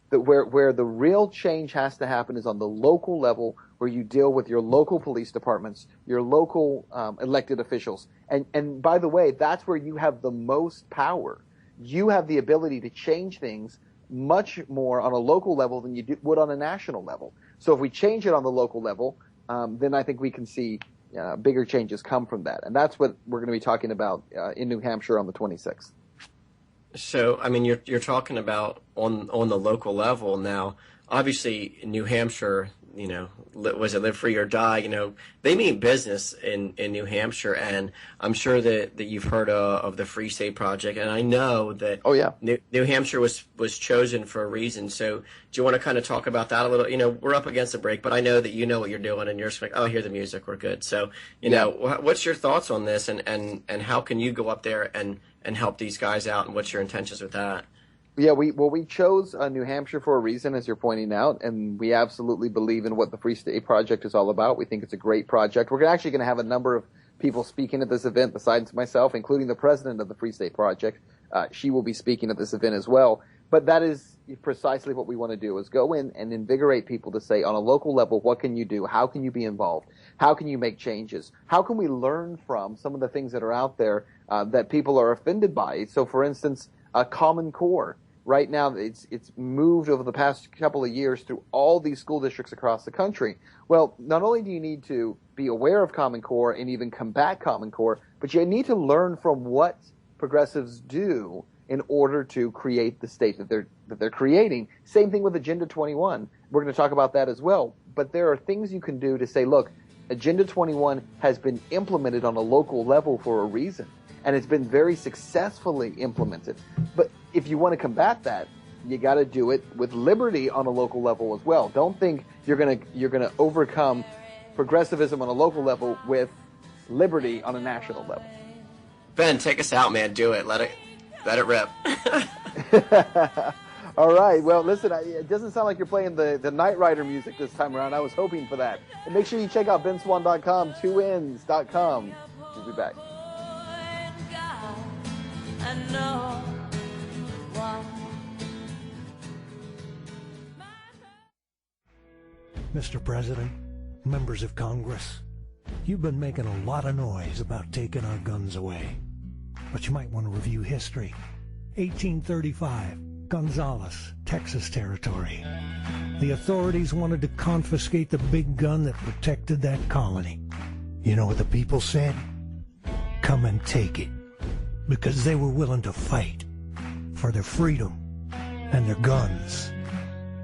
That where the real change has to happen is on the local level, where you deal with your local police departments, your local elected officials. And by the way, that's where you have the most power. You have the ability to change things much more on a local level than you would on a national level. So if we change it on the local level, then I think we can see bigger changes come from that. And that's what we're going to be talking about in New Hampshire on the 26th. So, I mean, you're talking about on the local level now. Obviously, in New Hampshire, you know, was it live free or die? You know, they mean business in New Hampshire, and I'm sure that you've heard of the Free State Project, and I know that New Hampshire was chosen for a reason. So, do you want to kind of talk about that a little? You know, we're up against the break, but I know that you know what you're doing, and you're just like, oh, hear the music, we're good. So, you know, what's your thoughts on this, and how can you go up there and help these guys out, and what's your intentions with that? Yeah, we chose New Hampshire for a reason, as you're pointing out, and we absolutely believe in what the Free State Project is all about. We think it's a great project. We're actually going to have a number of people speaking at this event besides myself, including the president of the Free State Project. She will be speaking at this event as well. But that is precisely what we want to do, is go in and invigorate people to say, on a local level, what can you do? How can you be involved? How can you make changes? How can we learn from some of the things that are out there that people are offended by? So, for instance, Common Core. Right now, it's moved over the past couple of years through all these school districts across the country. Well, not only do you need to be aware of Common Core and even combat Common Core, but you need to learn from what progressives do in order to create the state that they're creating. Same thing with Agenda 21. We're going to talk about that as well. But there are things you can do to say, look, Agenda 21 has been implemented on a local level for a reason, and it's been very successfully implemented. But if you want to combat that, you got to do it with liberty on a local level as well. Don't think you're gonna overcome progressivism on a local level with liberty on a national level. Ben, take us out, man. Do it. Let it rip. All right. Well, listen, it doesn't sound like you're playing the Knight Rider music this time around. I was hoping for that. And make sure you check out benswan.com, 2ns.com. We'll be back. I know why. Mr. President, members of Congress, you've been making a lot of noise about taking our guns away. But you might want to review history. 1835, Gonzales, Texas territory. The authorities wanted to confiscate the big gun that protected that colony. You know what the people said? Come and take it. Because they were willing to fight for their freedom and their guns.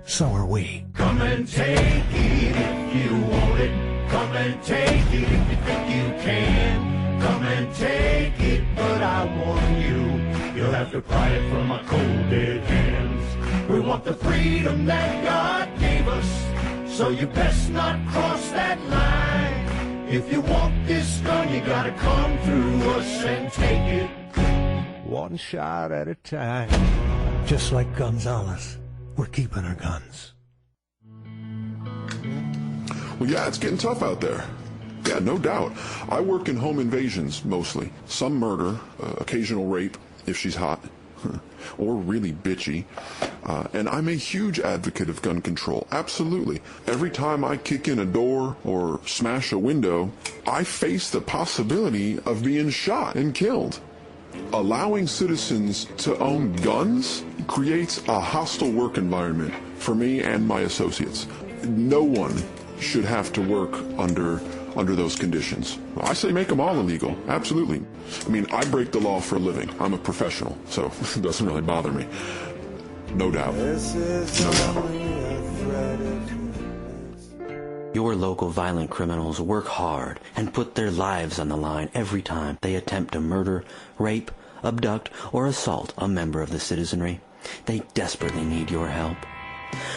So are we. Come and take it if you want it. Come and take it if you think you can. Come and take it, but I warn you, you'll have to pry it from my cold dead hands. We want the freedom that God gave us, so you best not cross that line. If you want this gun, you gotta come through us and take it. One shot at a time. Just like Gonzales, we're keeping our guns. Well, yeah, it's getting tough out there. Yeah, no doubt. I work in home invasions, mostly. Some murder, occasional rape, if she's hot, or really bitchy. And I'm a huge advocate of gun control, absolutely. Every time I kick in a door or smash a window, I face the possibility of being shot and killed. Allowing citizens to own guns creates a hostile work environment for me and my associates. No one should have to work under those conditions. I say make them all illegal, absolutely. I mean, I break the law for a living. I'm a professional, so it doesn't really bother me. No doubt. No doubt. Your local violent criminals work hard and put their lives on the line every time they attempt to murder, rape, abduct, or assault a member of the citizenry. They desperately need your help.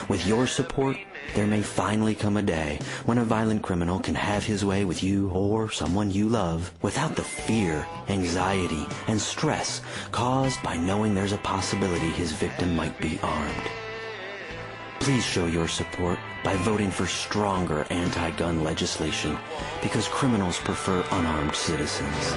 With your support, there may finally come a day when a violent criminal can have his way with you or someone you love without the fear, anxiety, and stress caused by knowing there's a possibility his victim might be armed. Please show your support by voting for stronger anti-gun legislation, because criminals prefer unarmed citizens.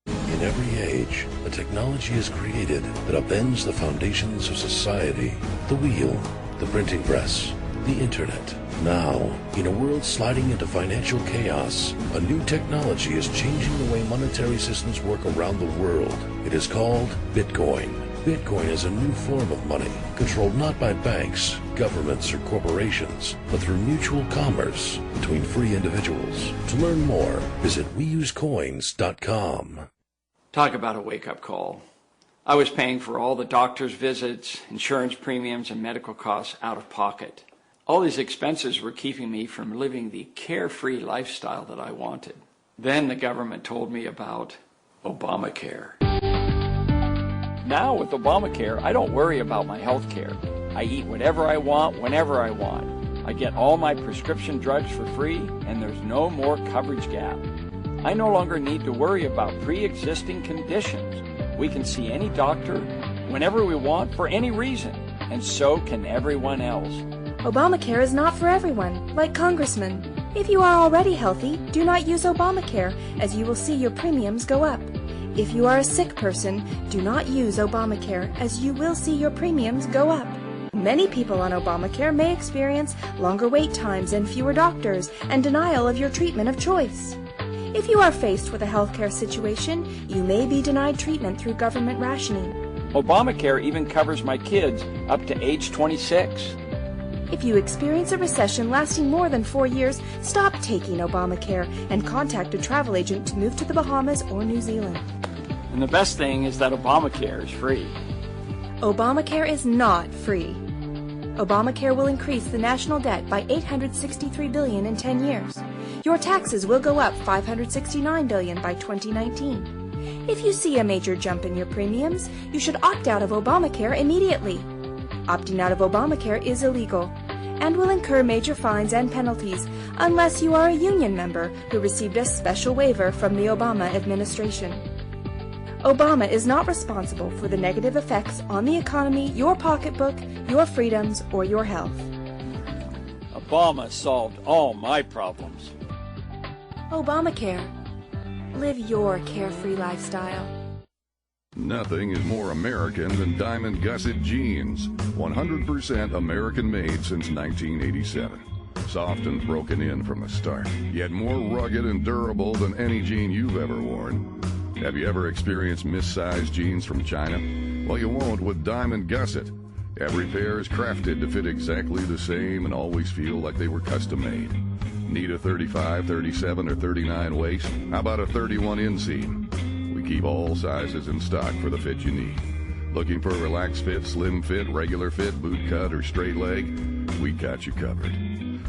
In every age, a technology is created that upends the foundations of society. The wheel, the printing press, the internet. Now, in a world sliding into financial chaos, a new technology is changing the way monetary systems work around the world. It is called Bitcoin. Bitcoin is a new form of money, controlled not by banks, governments, or corporations, but through mutual commerce between free individuals. To learn more, visit weusecoins.com. Talk about a wake-up call. I was paying for all the doctor's visits, insurance premiums, and medical costs out of pocket. All these expenses were keeping me from living the carefree lifestyle that I wanted. Then the government told me about Obamacare. Now with Obamacare, I don't worry about my health care. I eat whatever I want, whenever I want. I get all my prescription drugs for free, and there's no more coverage gap. I no longer need to worry about pre-existing conditions. We can see any doctor whenever we want for any reason, and so can everyone else. Obamacare is not for everyone, like Congressman. If you are already healthy, do not use Obamacare, as you will see your premiums go up. If you are a sick person, do not use Obamacare, as you will see your premiums go up. Many people on Obamacare may experience longer wait times and fewer doctors, and denial of your treatment of choice. If you are faced with a healthcare situation, you may be denied treatment through government rationing. Obamacare even covers my kids up to age 26. If you experience a recession lasting more than 4 years, stop taking Obamacare and contact a travel agent to move to the Bahamas or New Zealand. And the best thing is that Obamacare is free. Obamacare is not free. Obamacare will increase the national debt by $863 billion in 10 years. Your taxes will go up $569 billion by 2019. If you see a major jump in your premiums, you should opt out of Obamacare immediately. Opting out of Obamacare is illegal and will incur major fines and penalties unless you are a union member who received a special waiver from the Obama administration. Obama is not responsible for the negative effects on the economy, your pocketbook, your freedoms, or your health. Obama solved all my problems. Obamacare. Live your carefree lifestyle. Nothing is more American than diamond gusset jeans. 100% American made since 1987. Soft and broken in from the start, yet more rugged and durable than any jean you've ever worn. Have you ever experienced missized jeans from China? Well, you won't with Diamond Gusset. Every pair is crafted to fit exactly the same and always feel like they were custom made. Need a 35, 37, or 39 waist? How about a 31 inseam? We keep all sizes in stock for the fit you need. Looking for a relaxed fit, slim fit, regular fit, boot cut, or straight leg? We got you covered.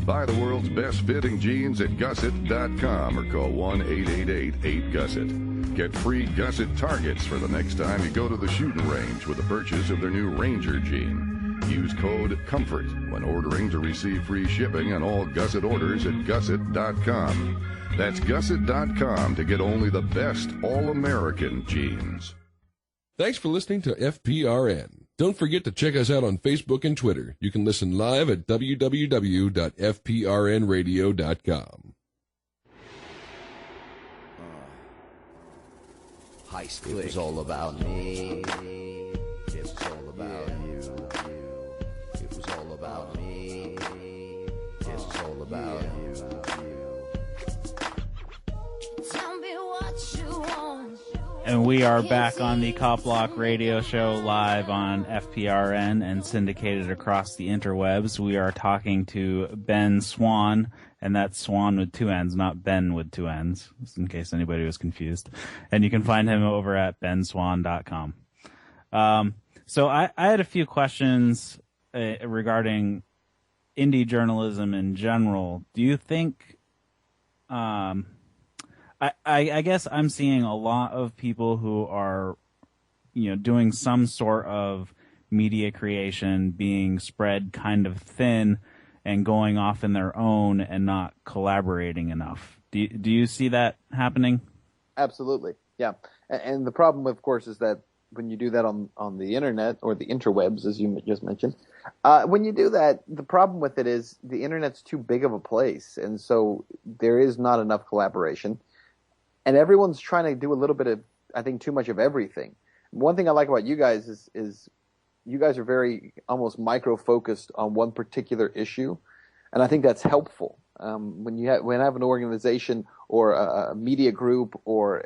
Buy the world's best fitting jeans at gusset.com or call 1-888-8GUSSET. Get free Gusset targets for the next time you go to the shooting range with the purchase of their new Ranger jean. Use code COMFORT when ordering to receive free shipping on all Gusset orders at gusset.com. That's gusset.com to get only the best all-American jeans. Thanks for listening to FPRN. Don't forget to check us out on Facebook and Twitter. You can listen live at www.fprnradio.com. High school. It was all about me. It was all about you. It was all about me. It was all about you. Tell me what you want. And we are back on the CopBlock Radio Show live on FPRN and syndicated across the interwebs. We are talking to Ben Swan, and that's Swan with two N's, not Ben with two N's, just in case anybody was confused. And you can find him over at benswan.com. So I had a few questions regarding indie journalism in general. Do you think... I guess I'm seeing a lot of people who are, doing some sort of media creation being spread kind of thin and going off in their own and not collaborating enough. Do you see that happening? Absolutely, yeah. And the problem, of course, is that when you do that on the internet or the interwebs, as you just mentioned, when you do that, the problem with it is the internet's too big of a place, and so there is not enough collaboration. And everyone's trying to do a little bit of, I think, too much of everything. One thing I like about you guys is you guys are very almost micro-focused on one particular issue, and I think that's helpful. When I have an organization or a media group or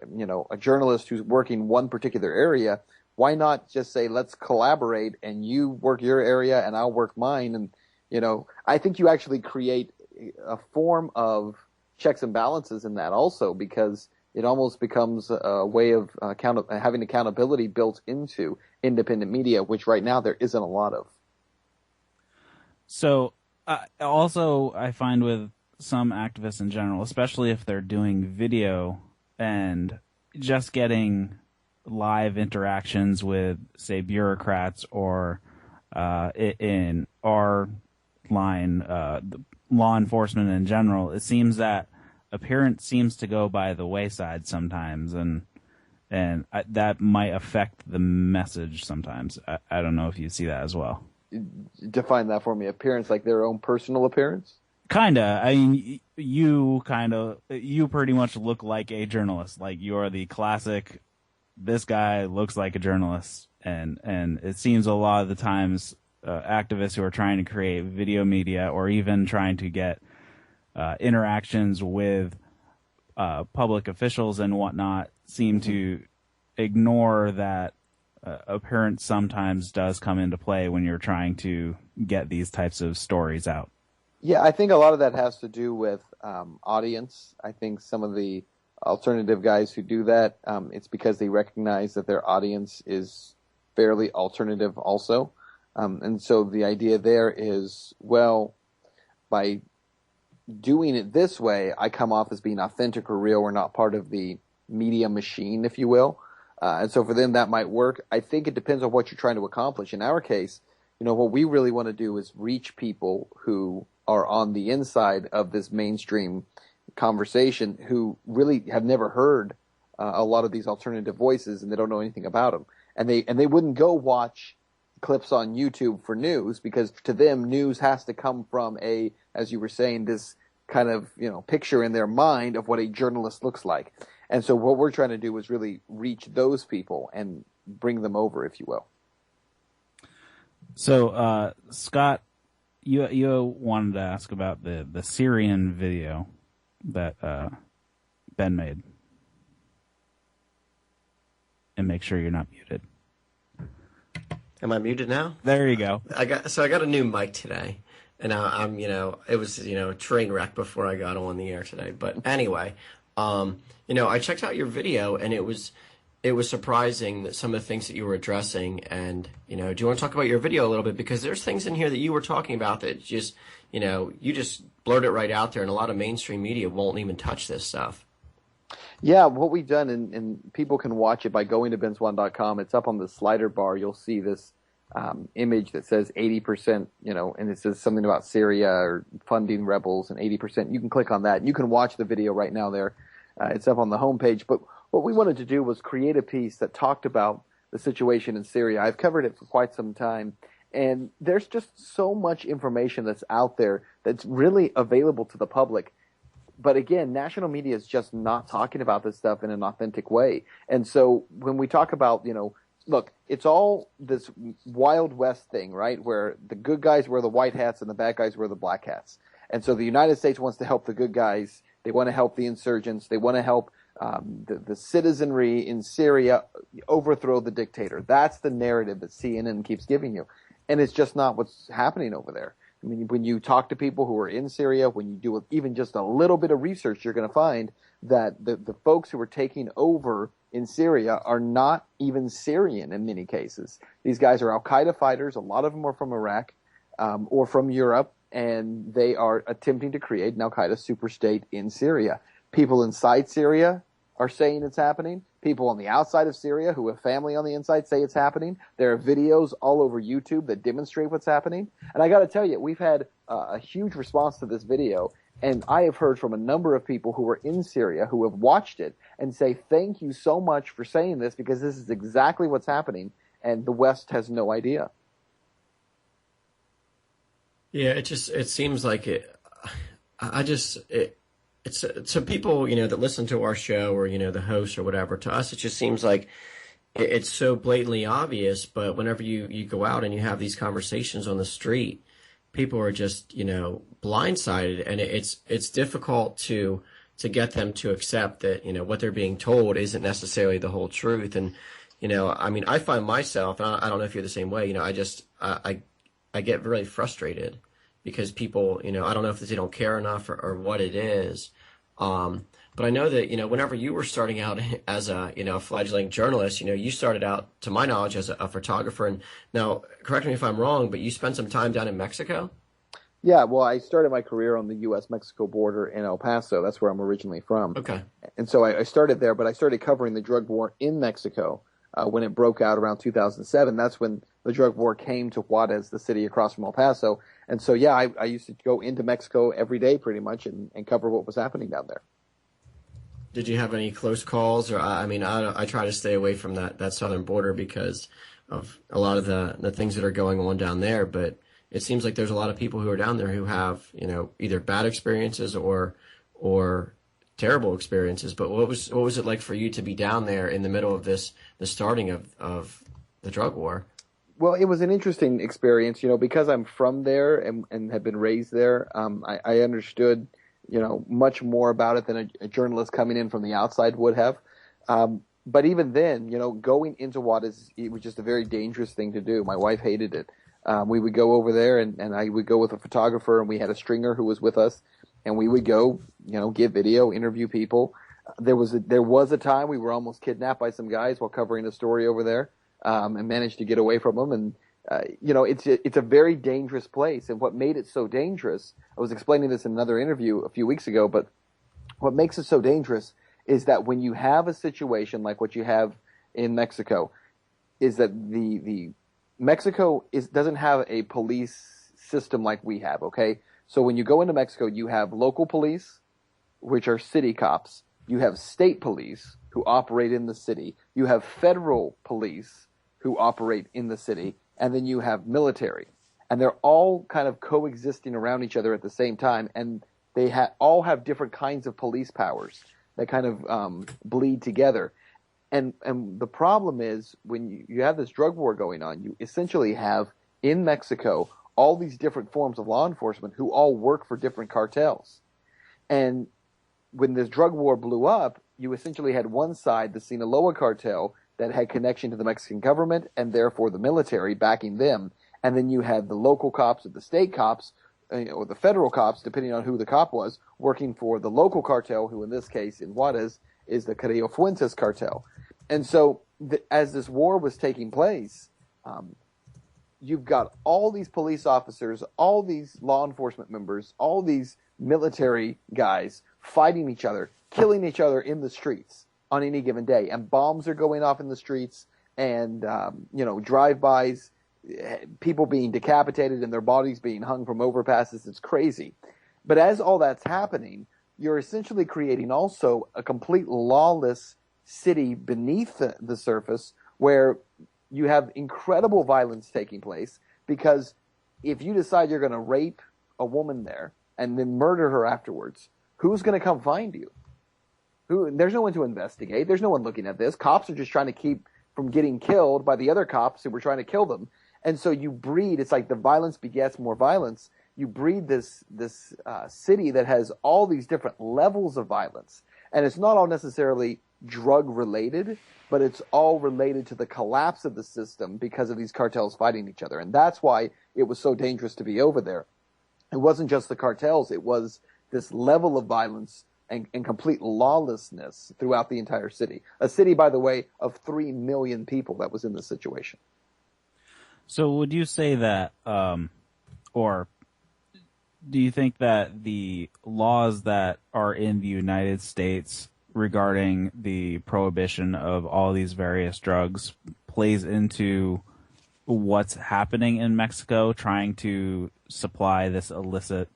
a journalist who's working one particular area, why not just say, let's collaborate and you work your area and I'll work mine? And I think you actually create a form of checks and balances in that also, because it almost becomes a way of having accountability built into independent media, which right now there isn't a lot of. So also I find with some activists in general, especially if they're doing video and just getting live interactions with, say, bureaucrats or in our line, law enforcement in general, it seems that appearance seems to go by the wayside sometimes, and that might affect the message sometimes. I don't know if you see that as well. Define that for me. Appearance, like their own personal appearance? Kinda. I mean, you pretty much look like a journalist. Like, you're the classic, this guy looks like a journalist. And it seems a lot of the times activists who are trying to create video media or even trying to get interactions with public officials and whatnot seem to ignore that appearance sometimes does come into play when you're trying to get these types of stories out. Yeah, I think a lot of that has to do with audience. I think some of the alternative guys who do that, it's because they recognize that their audience is fairly alternative also. And so the idea there is, well, by doing it this way, I come off as being authentic or real. We're not part of the media machine, if you will. And so for them, that might work. I think it depends on what you're trying to accomplish. In our case, what we really want to do is reach people who are on the inside of this mainstream conversation who really have never heard a lot of these alternative voices, and they don't know anything about them. And they wouldn't go watch clips on YouTube for news, because to them, news has to come from as you were saying, this kind of, picture in their mind of what a journalist looks like. And so what we're trying to do is really reach those people and bring them over, if you will. So, Scott, You wanted to ask about the Syrian video that Ben made, and make sure you're not muted. Am I muted now? There you go. I got a new mic today, and I'm it was a train wreck before I got on the air today. But anyway, I checked out your video, and it was surprising that some of the things that you were addressing. And do you want to talk about your video a little bit, because there's things in here that you were talking about that just you just blurred it right out there, and a lot of mainstream media won't even touch this stuff. Yeah, what we've done, and people can watch it by going to benswan.com. It's up on the slider bar. You'll see this image that says 80%, and it says something about Syria or funding rebels, and 80%. You can click on that. You can watch the video right now there. It's up on the homepage. But what we wanted to do was create a piece that talked about the situation in Syria. I've covered it for quite some time, and there's just so much information that's out there that's really available to the public. But again, national media is just not talking about this stuff in an authentic way. And so when we talk about, look, it's all this Wild West thing, right? Where the good guys wear the white hats and the bad guys wear the black hats. And so the United States wants to help the good guys. They want to help the insurgents. They want to help the citizenry in Syria overthrow the dictator. That's the narrative that CNN keeps giving you. And it's just not what's happening over there. I mean, when you talk to people who are in Syria, when you do even just a little bit of research, you're going to find that the folks who are taking over in Syria are not even Syrian in many cases. These guys are al-Qaeda fighters. A lot of them are from Iraq or from Europe, and they are attempting to create an al-Qaeda superstate in Syria. People inside Syria are saying it's happening. People on the outside of Syria who have family on the inside say it's happening. There are videos all over YouTube that demonstrate what's happening. And I got to tell you, we've had a huge response to this video. And I have heard from a number of people who are in Syria who have watched it and say, thank you so much for saying this, because this is exactly what's happening. And the West has no idea. Yeah, it seems like it. It's to people, that listen to our show, or, the host or whatever, to us, it just seems like it's so blatantly obvious. But whenever you go out and you have these conversations on the street, people are just, blindsided, and it's difficult to get them to accept that, what they're being told isn't necessarily the whole truth. And, I find myself, and I don't know if you're the same way, I get really frustrated, because people, I don't know if they don't care enough or what it is. But I know that, whenever you were starting out as a fledgling journalist, you started out, to my knowledge, as a photographer. And now, correct me if I'm wrong, but you spent some time down in Mexico? Yeah, well, I started my career on the U.S.-Mexico border in El Paso. That's where I'm originally from. Okay. And so I started there, but I started covering the drug war in Mexico when it broke out around 2007. That's when the drug war came to Juarez, the city across from El Paso. And so, yeah, I used to go into Mexico every day pretty much and cover what was happening down there. Did you have any close calls? Or I try to stay away from that southern border because of a lot of the things that are going on down there. But it seems like there's a lot of people who are down there who have, either bad experiences or terrible experiences. But what was it like for you to be down there in the middle of the starting of the drug war? Well, it was an interesting experience, because I'm from there and have been raised there. I understood, much more about it than a journalist coming in from the outside would have. But even then, going into Juarez, it was just a very dangerous thing to do. My wife hated it. We would go over there and I would go with a photographer, and we had a stringer who was with us, and we would go, give video, interview people. There was a time we were almost kidnapped by some guys while covering a story over there. And managed to get away from them. And, it's a very dangerous place. And what made it so dangerous, I was explaining this in another interview a few weeks ago, but what makes it so dangerous is that when you have a situation like what you have in Mexico, is that the Mexico doesn't have a police system like we have, okay? So when you go into Mexico, you have local police, which are city cops. You have state police who operate in the city. You have federal police who operate in the city, and then you have military. And they're all kind of coexisting around each other at the same time, and they all have different kinds of police powers that kind of bleed together. And the problem is, when you have this drug war going on, you essentially have, in Mexico, all these different forms of law enforcement who all work for different cartels. And when this drug war blew up, you essentially had one side, the Sinaloa cartel, that had connection to the Mexican government and therefore the military backing them. And then you had the local cops or the state cops, or the federal cops, depending on who the cop was, working for the local cartel, who in this case in Juarez is the Carrillo Fuentes cartel. And so as this war was taking place, you've got all these police officers, all these law enforcement members, all these military guys fighting each other, killing each other in the streets on any given day. And bombs are going off in the streets and, drive-bys, people being decapitated and their bodies being hung from overpasses. It's crazy. But as all that's happening, you're essentially creating also a complete lawless city beneath the surface where you have incredible violence taking place, because if you decide you're going to rape a woman there and then murder her afterwards, who's going to come find you? There's no one to investigate. There's no one looking at this. Cops are just trying to keep from getting killed by the other cops who were trying to kill them. And so you breed, it's like the violence begets more violence. You breed this city that has all these different levels of violence. And it's not all necessarily drug related, but it's all related to the collapse of the system because of these cartels fighting each other. And that's why it was so dangerous to be over there. It wasn't just the cartels, it was this level of violence and complete lawlessness throughout the entire city. A city, by the way, of 3 million people that was in this situation. So would you say that, or do you think that the laws that are in the United States regarding the prohibition of all these various drugs plays into what's happening in Mexico, trying to supply this illicit,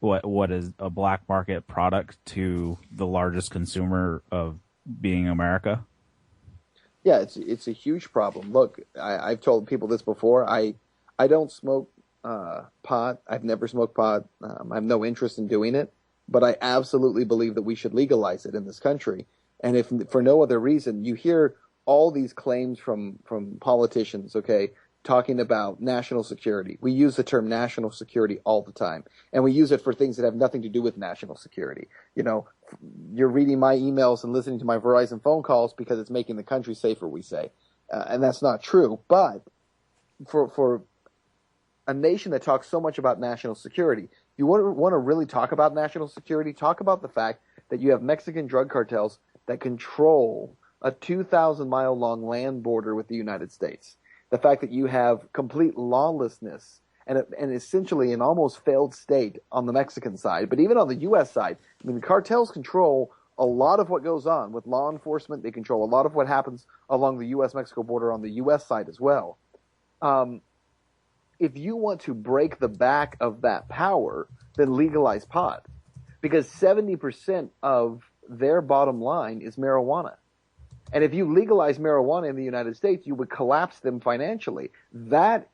what is a black market product to the largest consumer of being America? Yeah, it's a huge problem. Look, I've told people this before. I don't smoke pot. I've never smoked pot. I have no interest in doing it. But I absolutely believe that we should legalize it in this country. And if for no other reason, you hear all these claims from politicians, okay, talking about national security. We use the term national security all the time. And we use it for things that have nothing to do with national security. You know, you're reading my emails and listening to my Verizon phone calls because it's making the country safer, we say. And that's not true. But for a nation that talks so much about national security, you want to really talk about national security, talk about the fact that you have Mexican drug cartels that control a 2,000-mile-long land border with the United States. The fact that you have complete lawlessness and essentially an almost failed state on the Mexican side. But even on the U.S. side, I mean, the cartels control a lot of what goes on with law enforcement. They control a lot of what happens along the U.S.-Mexico border on the U.S. side as well. If you want to break the back of that power, then legalize pot. Because 70% of their bottom line is marijuana. And if you legalize marijuana in the United States, you would collapse them financially. That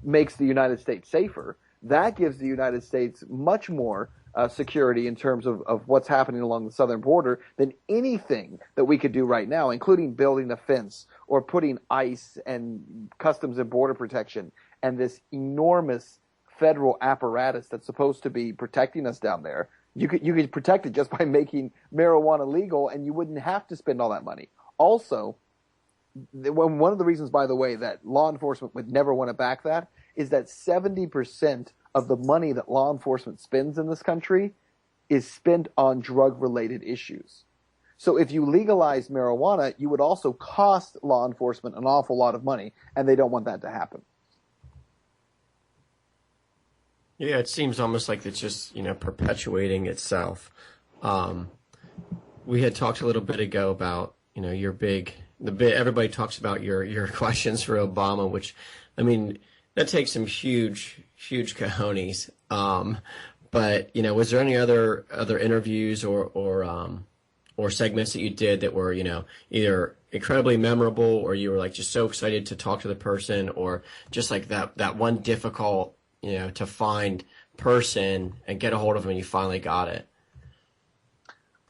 makes the United States safer. That gives the United States much more security in terms of what's happening along the southern border than anything that we could do right now, including building a fence or putting ICE and Customs and Border Protection and this enormous federal apparatus that's supposed to be protecting us down there. You could protect it just by making marijuana legal, and you wouldn't have to spend all that money. Also, one of the reasons, by the way, that law enforcement would never want to back that is that 70% of the money that law enforcement spends in this country is spent on drug-related issues. So if you legalize marijuana, you would also cost law enforcement an awful lot of money, and they don't want that to happen. Yeah, it seems almost like it's just, perpetuating itself. We had talked a little bit ago about, everybody talks about your questions for Obama, which, I mean, that takes some huge cojones. But, was there any other interviews or segments that you did that were, either incredibly memorable or you were like just so excited to talk to the person, or just like that one difficult, to find person and get a hold of them and you finally got it?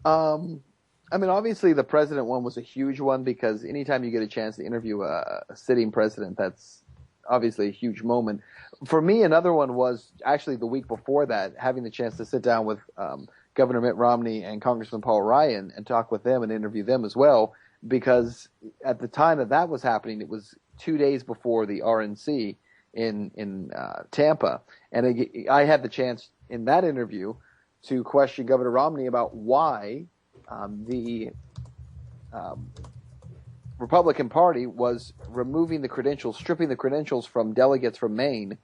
I mean, obviously the president one was a huge one because anytime you get a chance to interview a sitting president, that's obviously a huge moment. For me, another one was actually the week before that, having the chance to sit down with Governor Mitt Romney and Congressman Paul Ryan and talk with them and interview them as well, because at the time that was happening, it was 2 days before the RNC in Tampa. And I had the chance in that interview to question Governor Romney about why the Republican Party was removing the credentials, stripping the credentials from delegates from Maine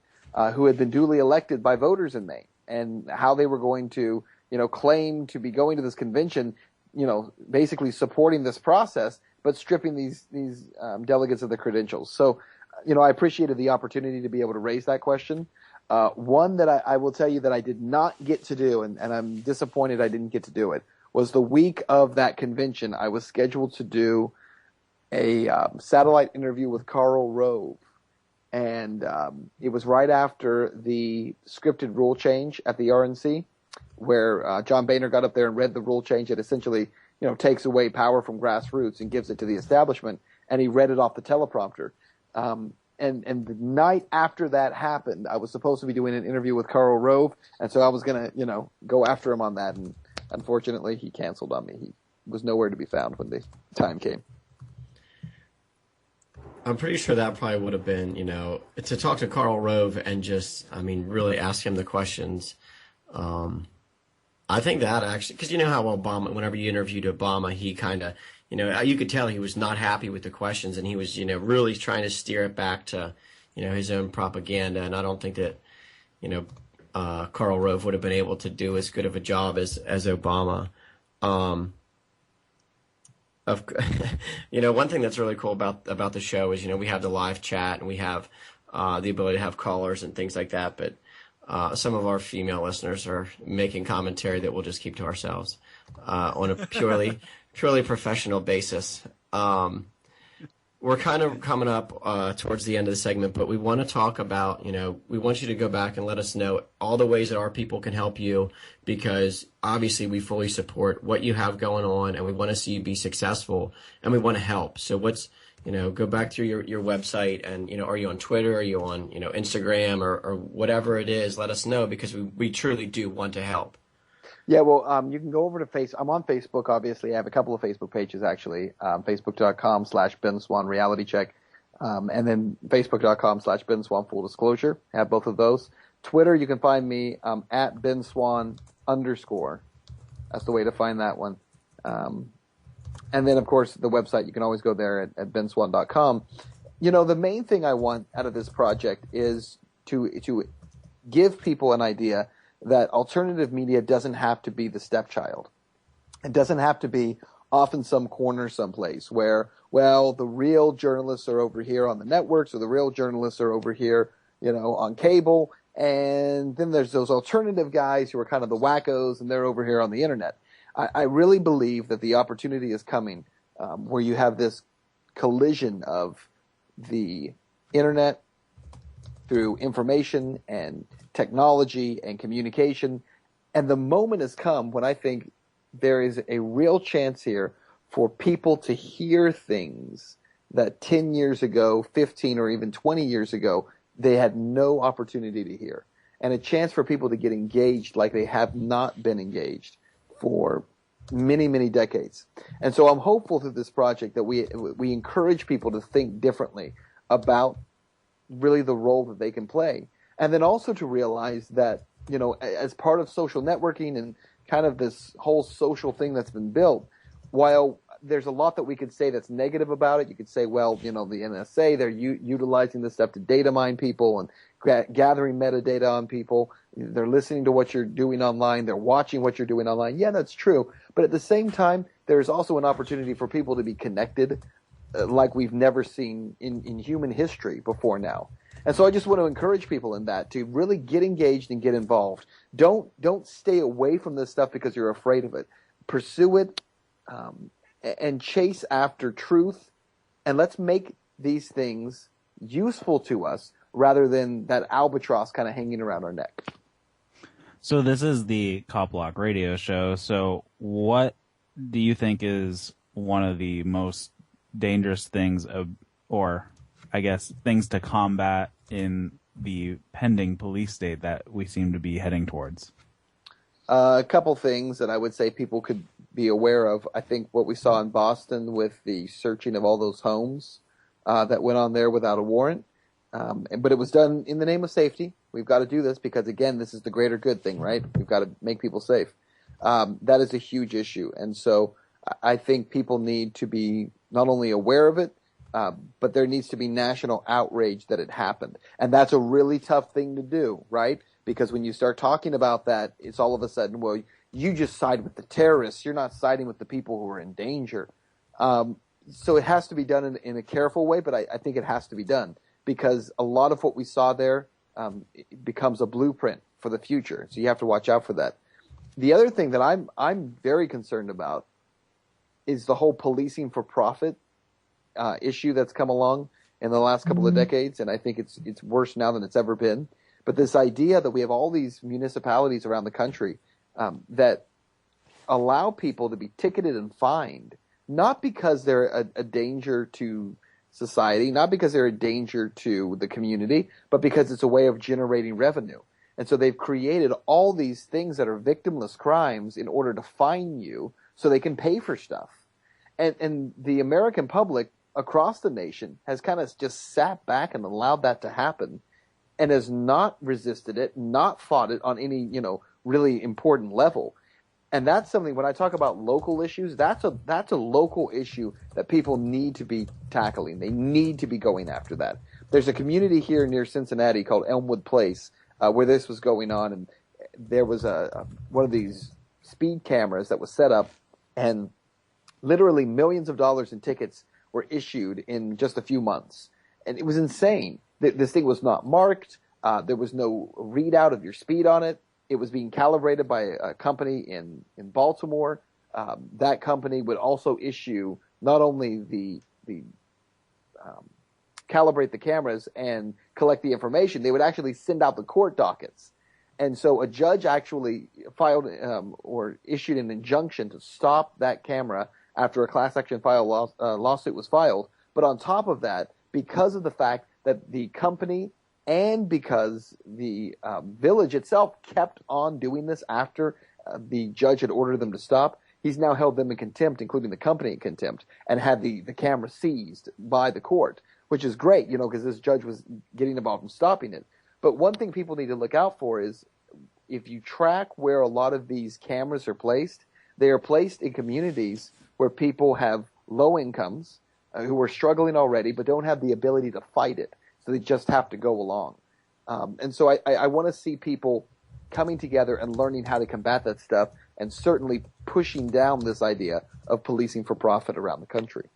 who had been duly elected by voters in Maine, and how they were going to, claim to be going to this convention, basically supporting this process, but stripping these delegates of the credentials. So, I appreciated the opportunity to be able to raise that question. One that I will tell you that I did not get to do, and I'm disappointed I didn't get to do it, was the week of that convention. I was scheduled to do a satellite interview with Karl Rove, and it was right after the scripted rule change at the RNC, where John Boehner got up there and read the rule change that essentially, takes away power from grassroots and gives it to the establishment, and he read it off the teleprompter. And the night after that happened, I was supposed to be doing an interview with Karl Rove, and so I was going to, go after him on that, and unfortunately he canceled on me. He was nowhere to be found when the time came. I'm pretty sure that probably would have been, to talk to Karl Rove and just, really ask him the questions. I think that actually, because you know how Obama, whenever you interviewed Obama, he kind of, you could tell he was not happy with the questions, and he was, really trying to steer it back to, his own propaganda. And I don't think that, Karl Rove would have been able to do as good of a job as Obama. One thing that's really cool about the show is, we have the live chat and we have the ability to have callers and things like that. But some of our female listeners are making commentary that we'll just keep to ourselves on a purely professional basis. We're kind of coming up towards the end of the segment, but we want to talk about, we want you to go back and let us know all the ways that our people can help you, because obviously we fully support what you have going on, and we want to see you be successful, and we want to help. So go back through your website, and, are you on Twitter? Are you on, Instagram or whatever it is? Let us know, because we truly do want to help. Yeah, well, you can go over to I'm on Facebook, obviously. I have a couple of Facebook pages, actually. Facebook.com/Ben Swan Reality Check. And then Facebook.com/Ben Swan Full Disclosure. I have both of those. Twitter, you can find me at Ben Swan _. That's the way to find that one. And then, of course, the website, you can always go there at benswan.com. The main thing I want out of this project is to give people an idea that alternative media doesn't have to be the stepchild. It doesn't have to be off in some corner someplace where, the real journalists are over here on the networks, or the real journalists are over here, on cable, and then there's those alternative guys who are kind of the wackos, and they're over here on the internet. I really believe that the opportunity is coming where you have this collision of the internet through information and technology and communication. And the moment has come when I think there is a real chance here for people to hear things that 10 years ago, 15 or even 20 years ago, they had no opportunity to hear. And a chance for people to get engaged like they have not been engaged for many, many decades. And so I'm hopeful through this project that we encourage people to think differently about really the role that they can play. And then also to realize that, as part of social networking and kind of this whole social thing that's been built, while there's a lot that we could say that's negative about it, you could say, the NSA, they're utilizing this stuff to data mine people and gathering metadata on people. They're listening to what you're doing online. They're watching what you're doing online. Yeah, that's true. But at the same time, there's also an opportunity for people to be connected like we've never seen in human history before now. And so I just want to encourage people in that to really get engaged and get involved. Don't stay away from this stuff because you're afraid of it. Pursue it and chase after truth, and let's make these things useful to us rather than that albatross kind of hanging around our neck. So this is the CopBlock Radio Show. So what do you think is one of the most dangerous things, or I guess, things to combat in the pending police state that we seem to be heading towards? A couple things that I would say people could be aware of. I think what we saw in Boston with the searching of all those homes that went on there without a warrant, but it was done in the name of safety. We've got to do this because, again, this is the greater good thing, right? We've got to make people safe. That is a huge issue. And so I think people need to be not only aware of it, but there needs to be national outrage that it happened. And that's a really tough thing to do, right? Because when you start talking about that, it's all of a sudden, well, you just side with the terrorists. You're not siding with the people who are in danger. So it has to be done in a careful way, but I think it has to be done because a lot of what we saw there it becomes a blueprint for the future. So you have to watch out for that. The other thing that I'm very concerned about is the whole policing for profit issue that's come along in the last couple of decades, and I think it's worse now than it's ever been. But this idea that we have all these municipalities around the country that allow people to be ticketed and fined, not because they're a danger to society, not because they're a danger to the community, but because it's a way of generating revenue. And so they've created all these things that are victimless crimes in order to fine you so they can pay for stuff. And the American public across the nation has kind of just sat back and allowed that to happen and has not resisted it, not fought it on any, really important level. And that's something, when I talk about local issues, that's a local issue that people need to be tackling. They need to be going after that. There's a community here near Cincinnati called Elmwood Place where this was going on, and there was one of these speed cameras that was set up, and literally millions of dollars in tickets were issued in just a few months. And it was insane. This thing was not marked. There was no readout of your speed on it. It was being calibrated by a company in Baltimore. That company would also issue not only the calibrate the cameras and collect the information, they would actually send out the court dockets. And so a judge actually filed or issued an injunction to stop that camera after a class action lawsuit was filed. But on top of that, because of the fact that the company and because the village itself kept on doing this after the judge had ordered them to stop, he's now held them in contempt, including the company in contempt, and had the camera seized by the court, which is great, because this judge was getting involved in stopping it. But one thing people need to look out for is if you track where a lot of these cameras are placed, they are placed in communities where people have low incomes, who are struggling already, but don't have the ability to fight it. So they just have to go along. And so I want to see people coming together and learning how to combat that stuff, and certainly pushing down this idea of policing for profit around the country.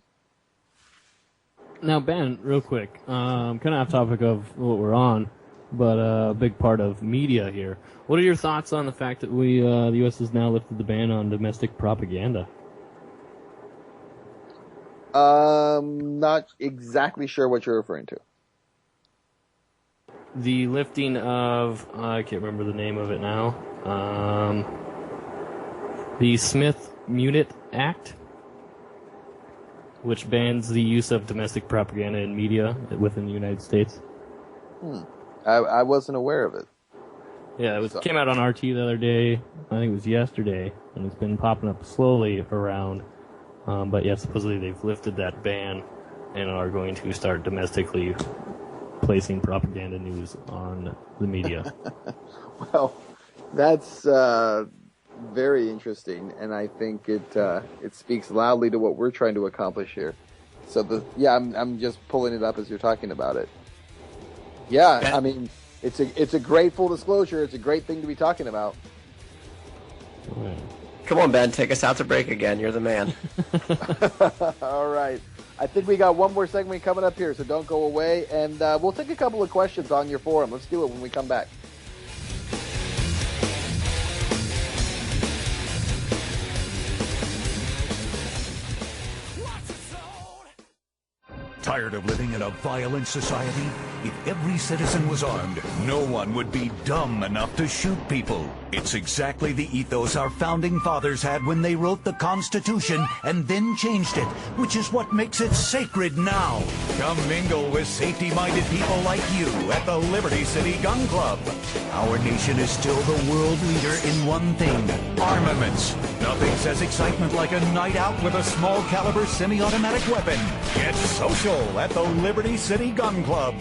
Now, Ben, real quick, kind of off topic of what we're on, but a big part of media here. What are your thoughts on the fact that the U.S. has now lifted the ban on domestic propaganda? Not exactly sure what you're referring to. The lifting of, I can't remember the name of it now, the Smith-Mundt Act, which bans the use of domestic propaganda in media within the United States. I wasn't aware of it. Yeah, it came out on RT the other day. I think it was yesterday, and it's been popping up slowly around. But yeah, supposedly they've lifted that ban and are going to start domestically placing propaganda news on the media. Well, that's very interesting, and I think it speaks loudly to what we're trying to accomplish here. So I'm just pulling it up as you're talking about it. Yeah, I mean, it's a great full disclosure. It's a great thing to be talking about. Right. Come on, Ben, take us out to break again. You're the man. All right. I think we got one more segment coming up here, so don't go away. And we'll take a couple of questions on your forum. Let's do it when we come back. Tired of living in a violent society? If every citizen was armed, no one would be dumb enough to shoot people. It's exactly the ethos our founding fathers had when they wrote the Constitution and then changed it, which is what makes it sacred now. Come mingle with safety-minded people like you at the Liberty City Gun Club. Our nation is still the world leader in one thing: armaments. Nothing says excitement like a night out with a small caliber semi-automatic weapon. Get social at the Liberty City Gun Club.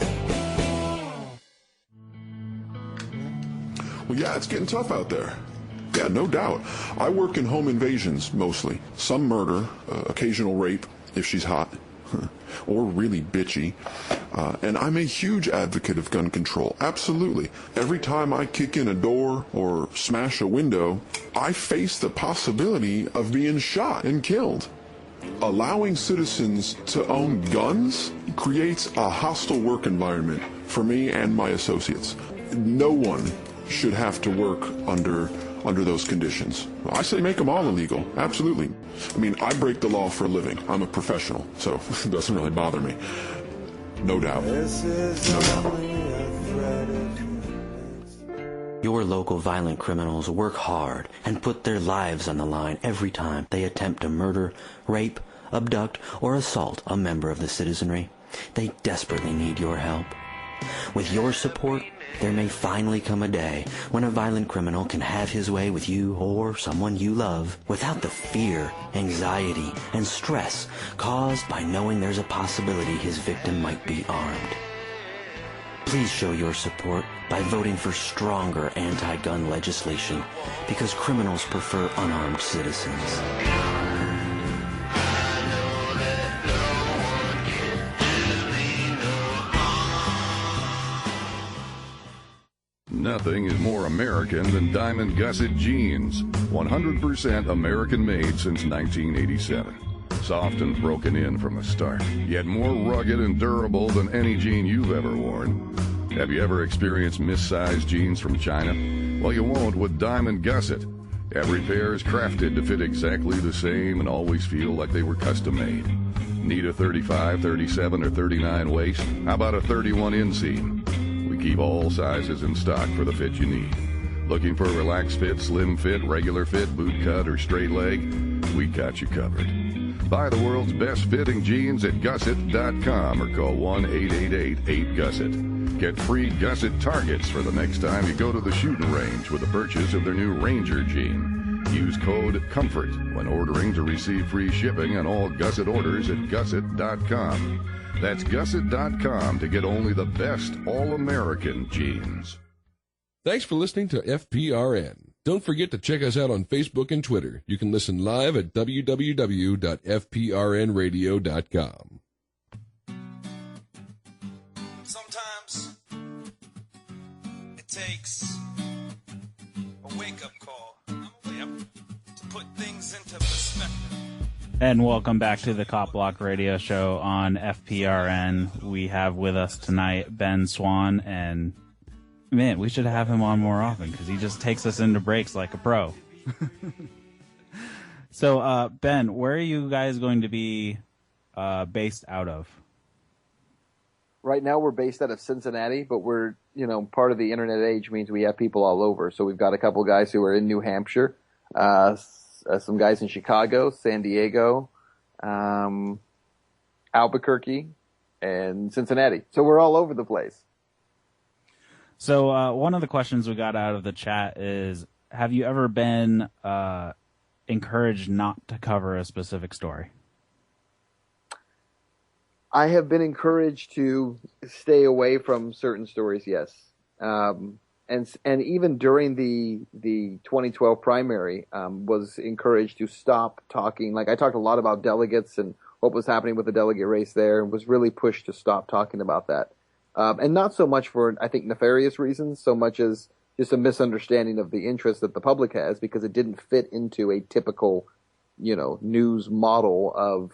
Well, yeah, it's getting tough out there. Yeah, no doubt. I work in home invasions, mostly. Some murder, occasional rape, if she's hot, or really bitchy. And I'm a huge advocate of gun control, absolutely. Every time I kick in a door or smash a window, I face the possibility of being shot and killed. Allowing citizens to own guns creates a hostile work environment for me and my associates. No one should have to work under those conditions. I say make them all illegal, absolutely. I mean, I break the law for a living. I'm a professional, so it doesn't really bother me. No doubt. No doubt. Your local violent criminals work hard and put their lives on the line every time they attempt to murder, rape, abduct, or assault a member of the citizenry. They desperately need your help. With your support, there may finally come a day when a violent criminal can have his way with you or someone you love without the fear, anxiety, and stress caused by knowing there's a possibility his victim might be armed. Please show your support by voting for stronger anti-gun legislation, because criminals prefer unarmed citizens. Nothing is more American than Diamond Gusset jeans. 100% American made since 1987. Soft and broken in from the start, yet more rugged and durable than any jean you've ever worn. Have you ever experienced missized jeans from China? Well, you won't with Diamond Gusset. Every pair is crafted to fit exactly the same and always feel like they were custom made. Need a 35, 37, or 39 waist? How about a 31 inseam? We keep all sizes in stock for the fit you need. Looking for a relaxed fit, slim fit, regular fit, boot cut, or straight leg? We got you covered. Buy the world's best fitting jeans at Gusset.com or call 1-888-8GUSSET. Get free Gusset targets for the next time you go to the shooting range with the purchase of their new Ranger jean. Use code COMFORT when ordering to receive free shipping on all Gusset orders at Gusset.com. That's Gusset.com to get only the best all-American jeans. Thanks for listening to FPRN. Don't forget to check us out on Facebook and Twitter. You can listen live at www.fprnradio.com. Sometimes it takes a wake-up call to put things into perspective. And welcome back to the CopBlock Radio Show on FPRN. We have with us tonight Ben Swan, and man, we should have him on more often because he just takes us into breaks like a pro. So, Ben, where are you guys going to be based out of? Right now we're based out of Cincinnati, but we're, part of the internet age means we have people all over. So we've got a couple guys who are in New Hampshire, some guys in Chicago, San Diego, Albuquerque, and Cincinnati. So we're all over the place. So one of the questions we got out of the chat is, have you ever been encouraged not to cover a specific story? I have been encouraged to stay away from certain stories, yes. And even during the 2012 primary, was encouraged to stop talking. Like, I talked a lot about delegates and what was happening with the delegate race there, and was really pushed to stop talking about that. And not so much for, I think, nefarious reasons, so much as just a misunderstanding of the interest that the public has, because it didn't fit into a typical, news model of,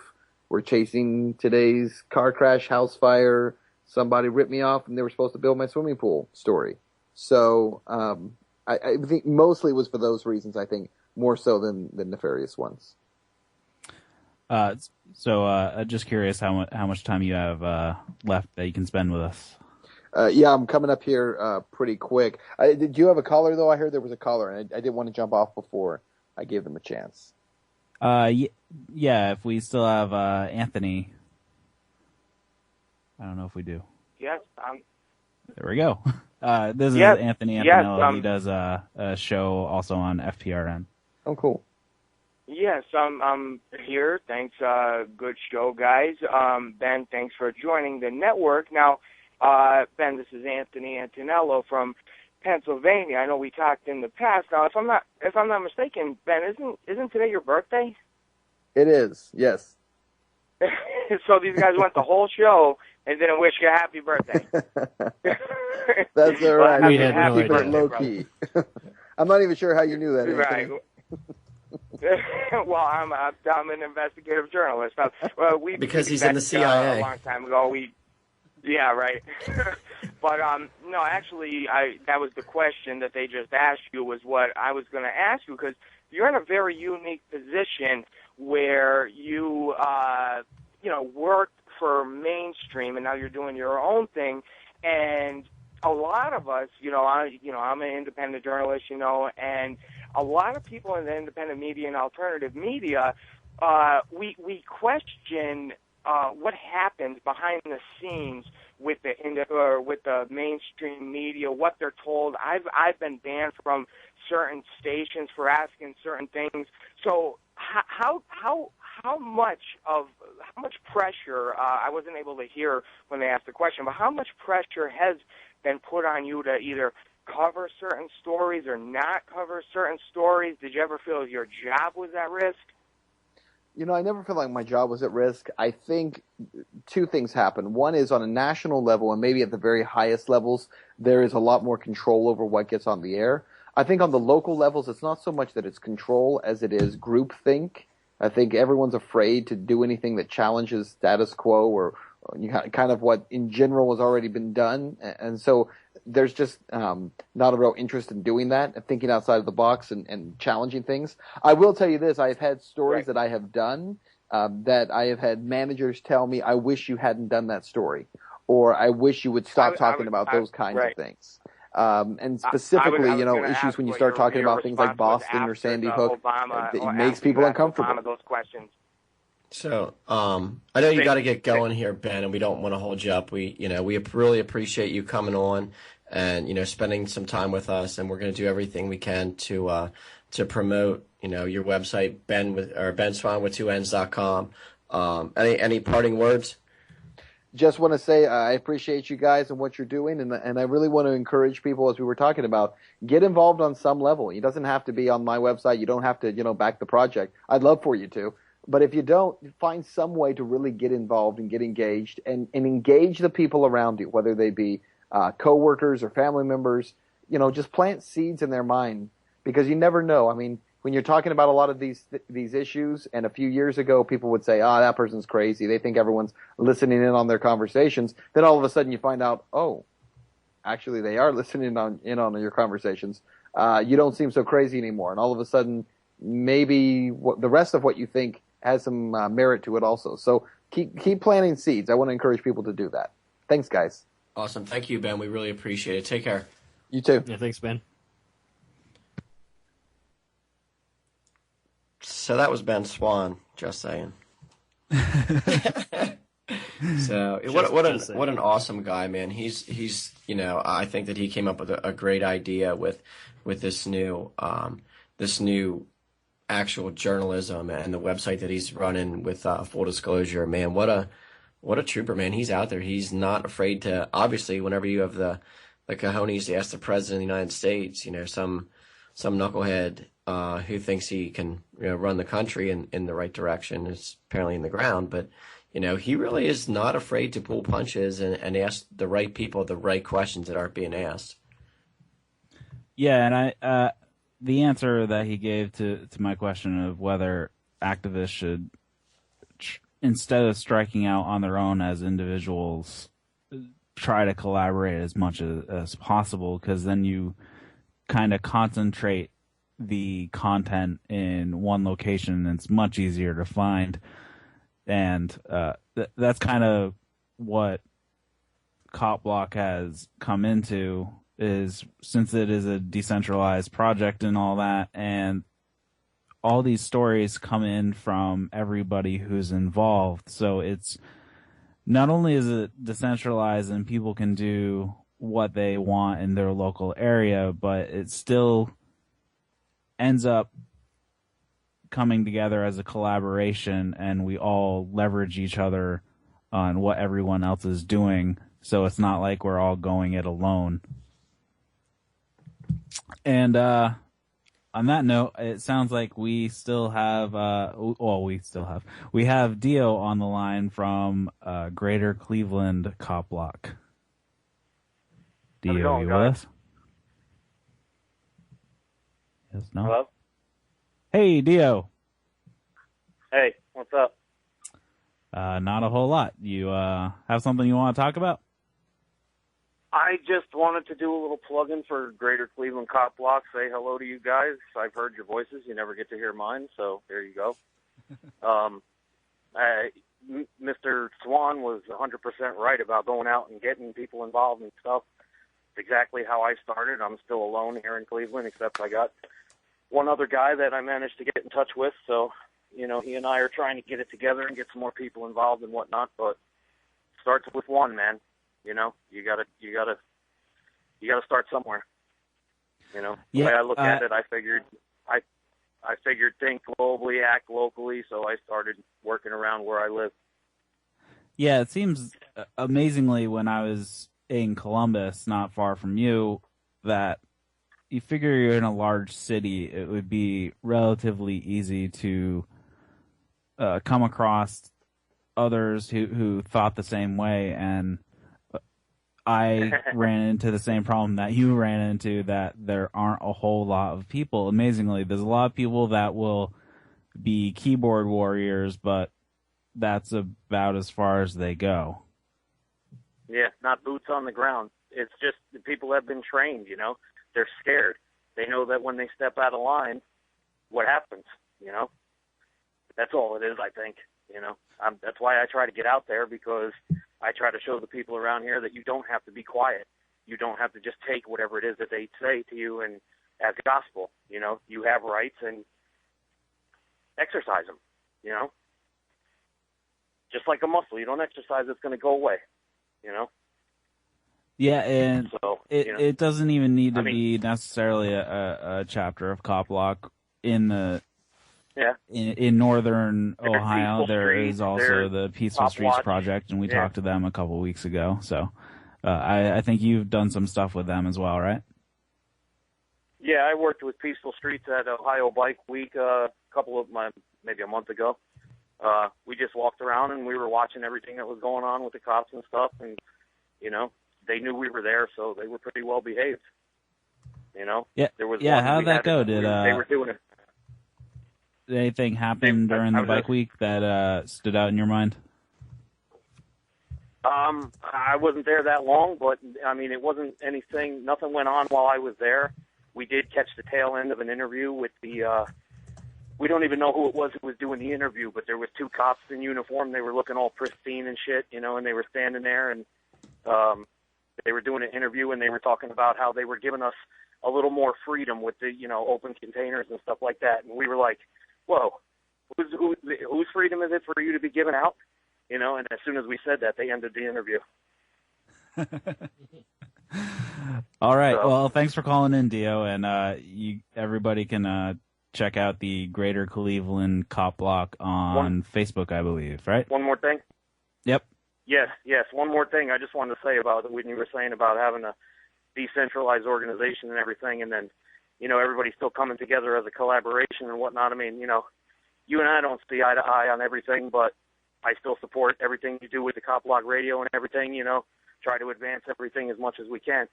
we're chasing today's car crash, house fire, somebody ripped me off and they were supposed to build my swimming pool story. So I think mostly it was for those reasons, I think, more so than nefarious ones. So just curious how much time you have left that you can spend with us. Yeah, I'm coming up here pretty quick. Did you have a caller, though? I heard there was a caller, and I didn't want to jump off before I gave them a chance. Yeah, if we still have Anthony. I don't know if we do. Yes. There we go. This is Yes, Anthony yes, Antonello. He does a show also on FPRN. Oh, cool. Yes, I'm here. Thanks. Good show, guys. Ben, thanks for joining the network. Now, Ben, this is Anthony Antonello from Pennsylvania. I know we talked in the past. Now, if I'm not mistaken, Ben, isn't today your birthday? It is. Yes. So these guys went the whole show and didn't wish you a happy birthday. That's all right. Well, We happy had keep it birthday, low brother. key. I'm not even sure how you knew that. Right. Anthony. Well, I'm an investigative journalist. We Because he's met, in the CIA. a long time ago. Yeah, right. But no, actually, that was the question that they just asked you was what I was going to ask you, because you're in a very unique position where you worked for mainstream and now you're doing your own thing, and a lot of us, I'm an independent journalist, and a lot of people in the independent media and alternative media, we question what happens behind the scenes with the mainstream media, what they're told. I've been banned from certain stations for asking certain things. So how much pressure? I wasn't able to hear when they asked the question, but how much pressure has been put on you to either cover certain stories or not cover certain stories? Did you ever feel your job was at risk? I never felt like my job was at risk. I think two things happen. One is on a national level, and maybe at the very highest levels, there is a lot more control over what gets on the air. I think on the local levels, it's not so much that it's control as it is groupthink. I think everyone's afraid to do anything that challenges status quo or kind of what in general has already been done. And so there's just not a real interest in doing that and thinking outside of the box and challenging things. I will tell you this. I've had stories that I have done that I have had managers tell me, I wish you hadn't done that story, or I wish you would stop talking about those kinds of things. And specifically, issues when you start talking about things like Boston or Sandy Hook, it makes people uncomfortable. Those questions. So, I know you got to get going here, Ben, and we don't want to hold you up. We really appreciate you coming on and, spending some time with us, and we're going to do everything we can to promote, your website, Ben Swan with 2Ns.com. Any parting words? Just want to say I appreciate you guys and what you're doing, and I really want to encourage people, as we were talking about, get involved on some level. It doesn't have to be on my website. You don't have to, back the project. I'd love for you to. But if you don't, find some way to really get involved and get engaged and engage the people around you, whether they be coworkers or family members. Just plant seeds in their mind, because you never know. I mean, when you're talking about a lot of these issues, and a few years ago people would say, that person's crazy. They think everyone's listening in on their conversations. Then all of a sudden you find out, actually they are listening in on your conversations. You don't seem so crazy anymore. And all of a sudden maybe the rest of what you think has some merit to it also. So keep planting seeds. I want to encourage people to do that. Thanks, guys. Awesome. Thank you, Ben. We really appreciate it. Take care. You too. Yeah, thanks, Ben. So that was Ben Swan, just saying. So what an awesome guy, man. He's I think that he came up with a great idea with this new actual journalism and the website that he's running with full disclosure. Man, what a trooper, man. He's out there. He's not afraid to, obviously, whenever you have the cojones to ask the president of the United States, some knucklehead who thinks he can run the country in the right direction is apparently in the ground. But he really is not afraid to pull punches and ask the right people the right questions that aren't being asked. Yeah, and the answer that he gave to my question of whether activists should, instead of striking out on their own as individuals, try to collaborate as much as possible, because then you kind of concentrate the content in one location and it's much easier to find. And that's kind of what CopBlock has come into is, since it is a decentralized project and all that, and all these stories come in from everybody who's involved. So it's not only is it decentralized and people can do what they want in their local area, but it still ends up coming together as a collaboration, and we all leverage each other on what everyone else is doing. So it's not like we're all going it alone. And on that note, it sounds like we still have, we have Dio on the line from Greater Cleveland CopBlock. Dio, you with us? Yes, no? Hello? Hey, Dio. Hey, what's up? Not a whole lot. You have something you want to talk about? I just wanted to do a little plug-in for Greater Cleveland CopBlock. Say hello to you guys. I've heard your voices. You never get to hear mine, so there you go. Mr. Swan was 100% right about going out and getting people involved and stuff. It's exactly how I started. I'm still alone here in Cleveland, except I got one other guy that I managed to get in touch with. So, you know, he and I are trying to get it together and get some more people involved and whatnot. But it starts with one, man. You know, you gotta start somewhere. You know, the way I look at it, I figured think globally, act locally. So I started working around where I live. Yeah, it seems amazingly when I was in Columbus, not far from you, that you figure you're in a large city, it would be relatively easy to come across others who thought the same way. And I ran into the same problem that you ran into, that there aren't a whole lot of people. Amazingly, there's a lot of people that will be keyboard warriors, but that's about as far as they go. Yeah, not boots on the ground. It's just the people have been trained, you know. They're scared. They know that when they step out of line, what happens, you know. That's all it is, I think, you know. That's why I try to get out there, because I try to show the people around here that you don't have to be quiet. You don't have to just take whatever it is that they say to you and as gospel, you know. You have rights and exercise them, you know. Just like a muscle. You don't exercise, it's going to go away, you know. Yeah, and so, it doesn't even need to be necessarily a chapter of CopBlock in the in northern Ohio. There is also the Peaceful Streets Project, and we talked to them a couple weeks ago. So I think you've done some stuff with them as well, right? Yeah, I worked with Peaceful Streets at Ohio Bike Week maybe a month ago. We just walked around and we were watching everything that was going on with the cops and stuff, and you know, they knew we were there, so they were pretty well behaved. You know, there was how did that go? They were doing it. Did anything happen during the bike week that stood out in your mind? I wasn't there that long, but I mean, it wasn't anything. Nothing went on while I was there. We did catch the tail end of an interview with the. We don't even know who it was who was doing the interview, but there was two cops in uniform. They were looking all pristine and shit, you know, and they were standing there and they were doing an interview and they were talking about how they were giving us a little more freedom with the, you know, open containers and stuff like that. And we were like, whoa, whose freedom is it for you to be giving out? You know, and as soon as we said that, they ended the interview. All right. So, well, thanks for calling in, Dio. And everybody can check out the Greater Cleveland CopBlock on Facebook, I believe, right? One more thing? Yep. Yes. One more thing I just wanted to say about when you were saying about having a decentralized organization and everything, and then, you know, everybody's still coming together as a collaboration and whatnot. I mean, you know, you and I don't see eye to eye on everything, but I still support everything you do with the CopBlock Radio and everything, you know, try to advance everything as much as we can.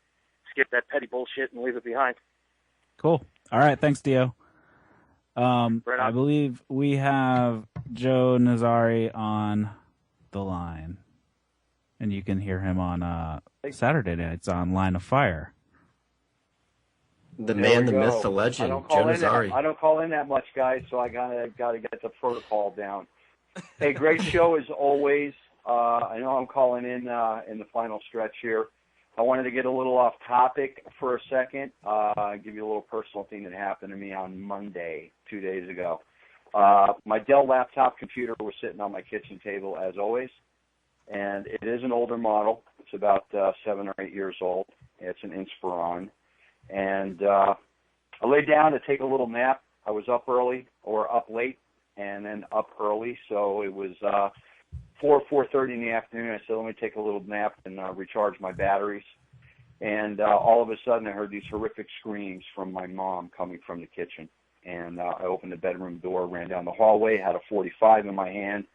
Skip that petty bullshit and leave it behind. Cool. All right. Thanks, Dio. I believe we have Joe Nazari on the line, and you can hear him on Saturday nights on Line of Fire. The man, the myth, the legend, Joe Nazari. I don't call in that much, guys, so I gotta get the protocol down. Hey, great show as always. I know I'm calling in the final stretch here. I wanted to get a little off topic for a second, give you a little personal thing that happened to me on Monday, 2 days ago. My Dell laptop computer was sitting on my kitchen table, as always, and it is an older model. It's about 7 or 8 years old. It's an Inspiron. And I laid down to take a little nap. I was up late, and then up early, so it was 4:30 in the afternoon. I said, let me take a little nap and recharge my batteries. And all of a sudden, I heard these horrific screams from my mom coming from the kitchen. And I opened the bedroom door, ran down the hallway, had a .45 in my hand,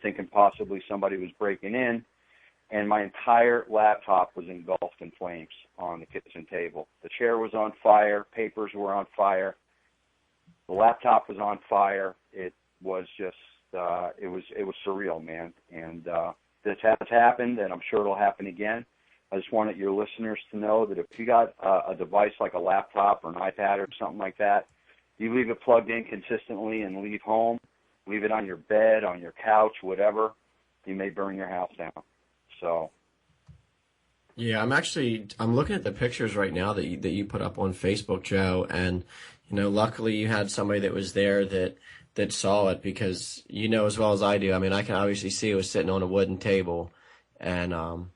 thinking possibly somebody was breaking in. And my entire laptop was engulfed in flames on the kitchen table. The chair was on fire. Papers were on fire. The laptop was on fire. It was just, it was surreal, man. And this has happened, and I'm sure it'll happen again. I just wanted your listeners to know that if you got a device like a laptop or an iPad or something like that, you leave it plugged in consistently and leave home, leave it on your bed, on your couch, whatever, you may burn your house down. So. Yeah, I'm looking at the pictures right now that you put up on Facebook, Joe, and luckily you had somebody that was there that saw it, because as well as I do. I mean, I can obviously see it was sitting on a wooden table, and I'm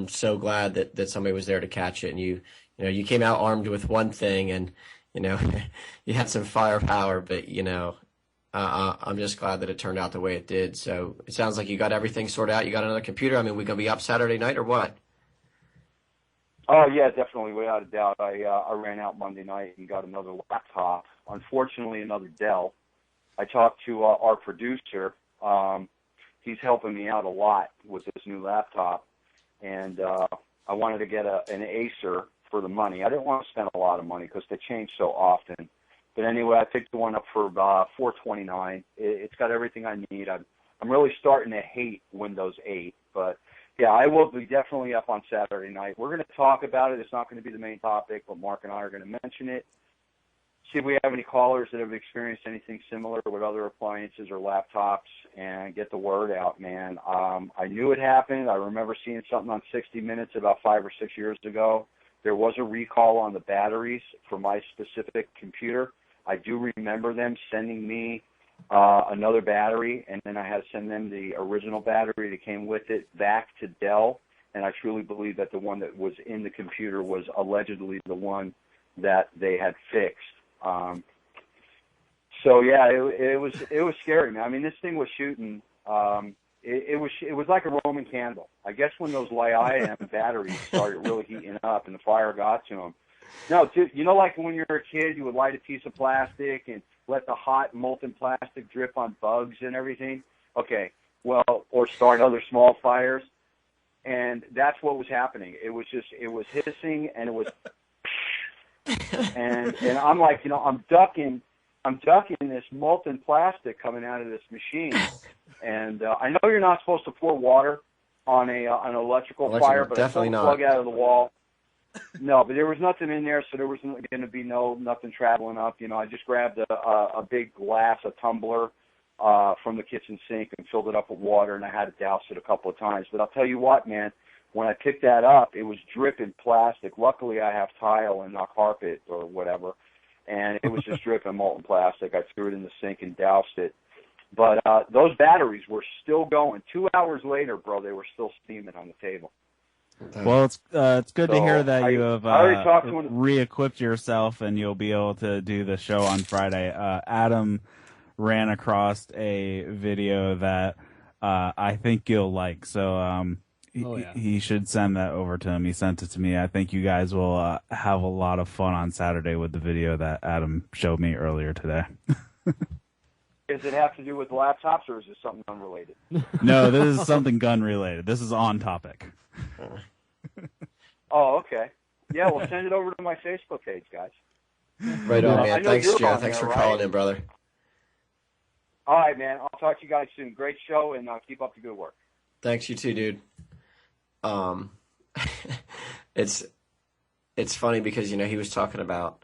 so glad that somebody was there to catch it, and you came out armed with one thing, and you had some firepower, but I'm just glad that it turned out the way it did. So it sounds like you got everything sorted out. You got another computer. I mean, we gonna be up Saturday night or what? Oh yeah, definitely, without a doubt. I ran out Monday night and got another laptop. Unfortunately, another Dell. I talked to our producer. He's helping me out a lot with this new laptop, and I wanted to get an Acer for the money. I didn't want to spend a lot of money because they change so often. But anyway, I picked the one up for $429. It's got everything I need. I'm really starting to hate Windows 8, but yeah, I will be definitely up on Saturday night. We're going to talk about it. It's not going to be the main topic, but Mark and I are going to mention it. See if we have any callers that have experienced anything similar with other appliances or laptops, and get the word out, man. I knew it happened. I remember seeing something on 60 Minutes about 5 or 6 years ago. There was a recall on the batteries for my specific computer. I do remember them sending me another battery, and then I had to send them the original battery that came with it back to Dell, and I truly believe that the one that was in the computer was allegedly the one that they had fixed. So yeah, it was scary, man. I mean, this thing was shooting. It was like a Roman candle. I guess when those lithium batteries started really heating up and the fire got to them. No, like when you're a kid, you would light a piece of plastic and let the hot molten plastic drip on bugs and everything. Okay, well, or start other small fires, and that's what was happening. It was hissing, and it was, and I'm like, I'm ducking this molten plastic coming out of this machine, and I know you're not supposed to pour water on an electrical fire, but I pulled the plug out of the wall. No, but there was nothing in there, so there was going to be nothing traveling up. I just grabbed a big glass, a tumbler from the kitchen sink and filled it up with water, and I had to douse it a couple of times. But I'll tell you what, man, when I picked that up, it was dripping plastic. Luckily, I have tile and not carpet or whatever, and it was just dripping molten plastic. I threw it in the sink and doused it. But those batteries were still going. 2 hours later, bro, they were still steaming on the table. Well, it's good to hear that you have re-equipped yourself and you'll be able to do the show on Friday. Adam ran across a video that I think you'll like, so he should send that over to him. He sent it to me. I think you guys will have a lot of fun on Saturday with the video that Adam showed me earlier today. Does it have to do with laptops, or is it something unrelated? No, this is something gun-related. This is on topic. Oh, okay. Yeah, well, send it over to my Facebook page, guys. Right on, man. Thanks, Joe. Thanks for calling in, brother. All right, man. I'll talk to you guys soon. Great show, and keep up the good work. Thanks, you too, dude. It's funny because, he was talking about,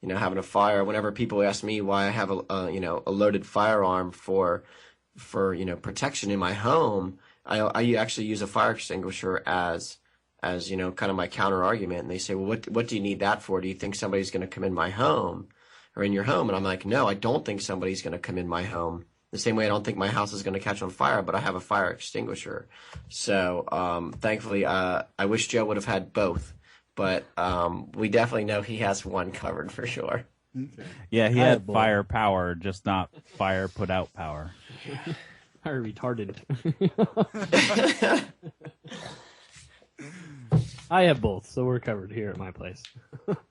having a fire. Whenever people ask me why I have a loaded firearm for, for protection in my home, I actually use a fire extinguisher as kind of my counter argument. And they say, well, what do you need that for? Do you think somebody's going to come in my home or in your home? And I'm like, no, I don't think somebody's going to come in my home. The same way I don't think my house is going to catch on fire, but I have a fire extinguisher. So thankfully, I wish Joe would have had both, but we definitely know he has one covered for sure. Yeah, he had firepower, just not fire put out power. Fire retarded. I have both, so we're covered here at my place.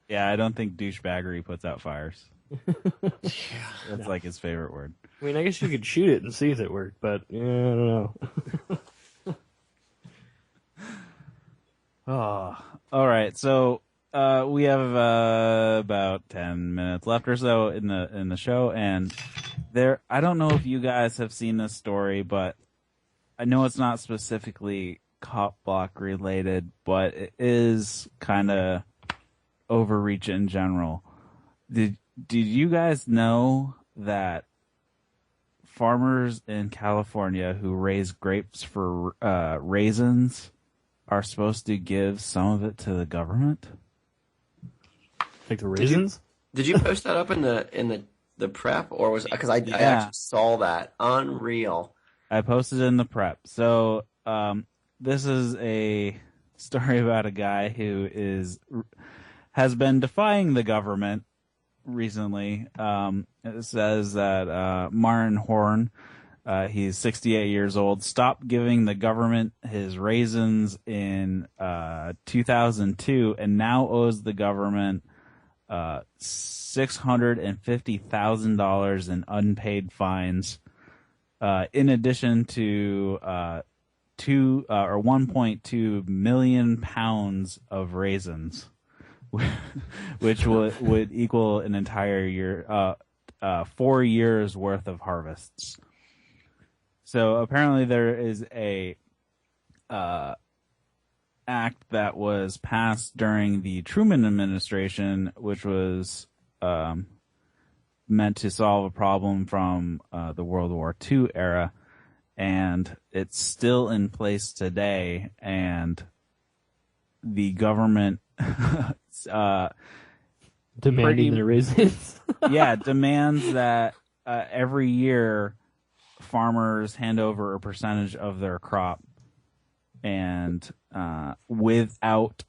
Yeah, I don't think douchebaggery puts out fires. That's like his favorite word. I mean, I guess you could shoot it and see if it worked, but yeah, I don't know. Oh, all right. So we have about 10 minutes left or so in the show, and I don't know if you guys have seen this story, but I know it's not specifically cop block related, but it is kind of overreach in general. Did you guys know that farmers in California who raise grapes for raisins are supposed to give some of it to the government? Like the raisins? Did you post that up in the prep, or was because I actually saw that? Unreal. I posted it in the prep. So this is a story about a guy who has been defying the government recently. It says that Martin Horn, he's 68 years old, stopped giving the government his raisins in 2002 and now owes the government $650,000 in unpaid fines, in addition to 1.2 million pounds of raisins, which would equal an entire year, 4 years worth of harvests. So apparently there is a act that was passed during the Truman administration, which was meant to solve a problem from the World War II era, and it's still in place today, and the government demanding the raisins. Yeah, demands that every year farmers hand over a percentage of their crop, and without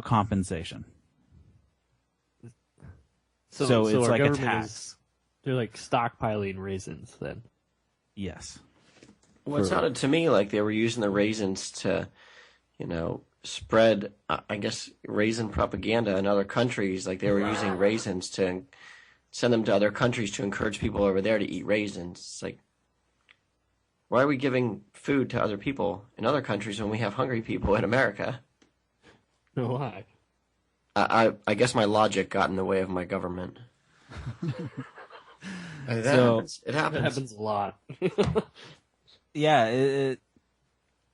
compensation. So it's like a tax. They're like stockpiling raisins then. Yes. Well, it sounded to me like they were using the raisins to, spread, I guess, raisin propaganda in other countries. Like they were using raisins to send them to other countries to encourage people over there to eat raisins. It's like, why are we giving food to other people in other countries when we have hungry people in America? No, why? I guess my logic got in the way of my government. It happens. It happens a lot. Yeah,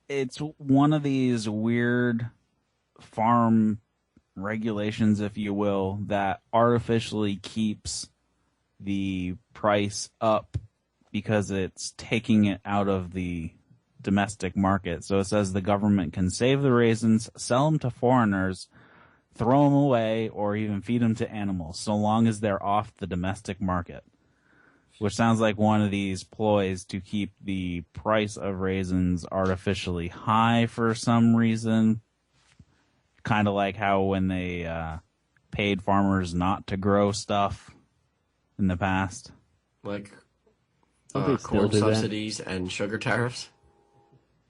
it's one of these weird farm regulations, if you will, that artificially keeps the price up because it's taking it out of the domestic market. So it says the government can save the raisins, sell them to foreigners, throw them away, or even feed them to animals, so long as they're off the domestic market. Which sounds like one of these ploys to keep the price of raisins artificially high for some reason. Kind of like how when they paid farmers not to grow stuff in the past. Like corn subsidies and sugar tariffs?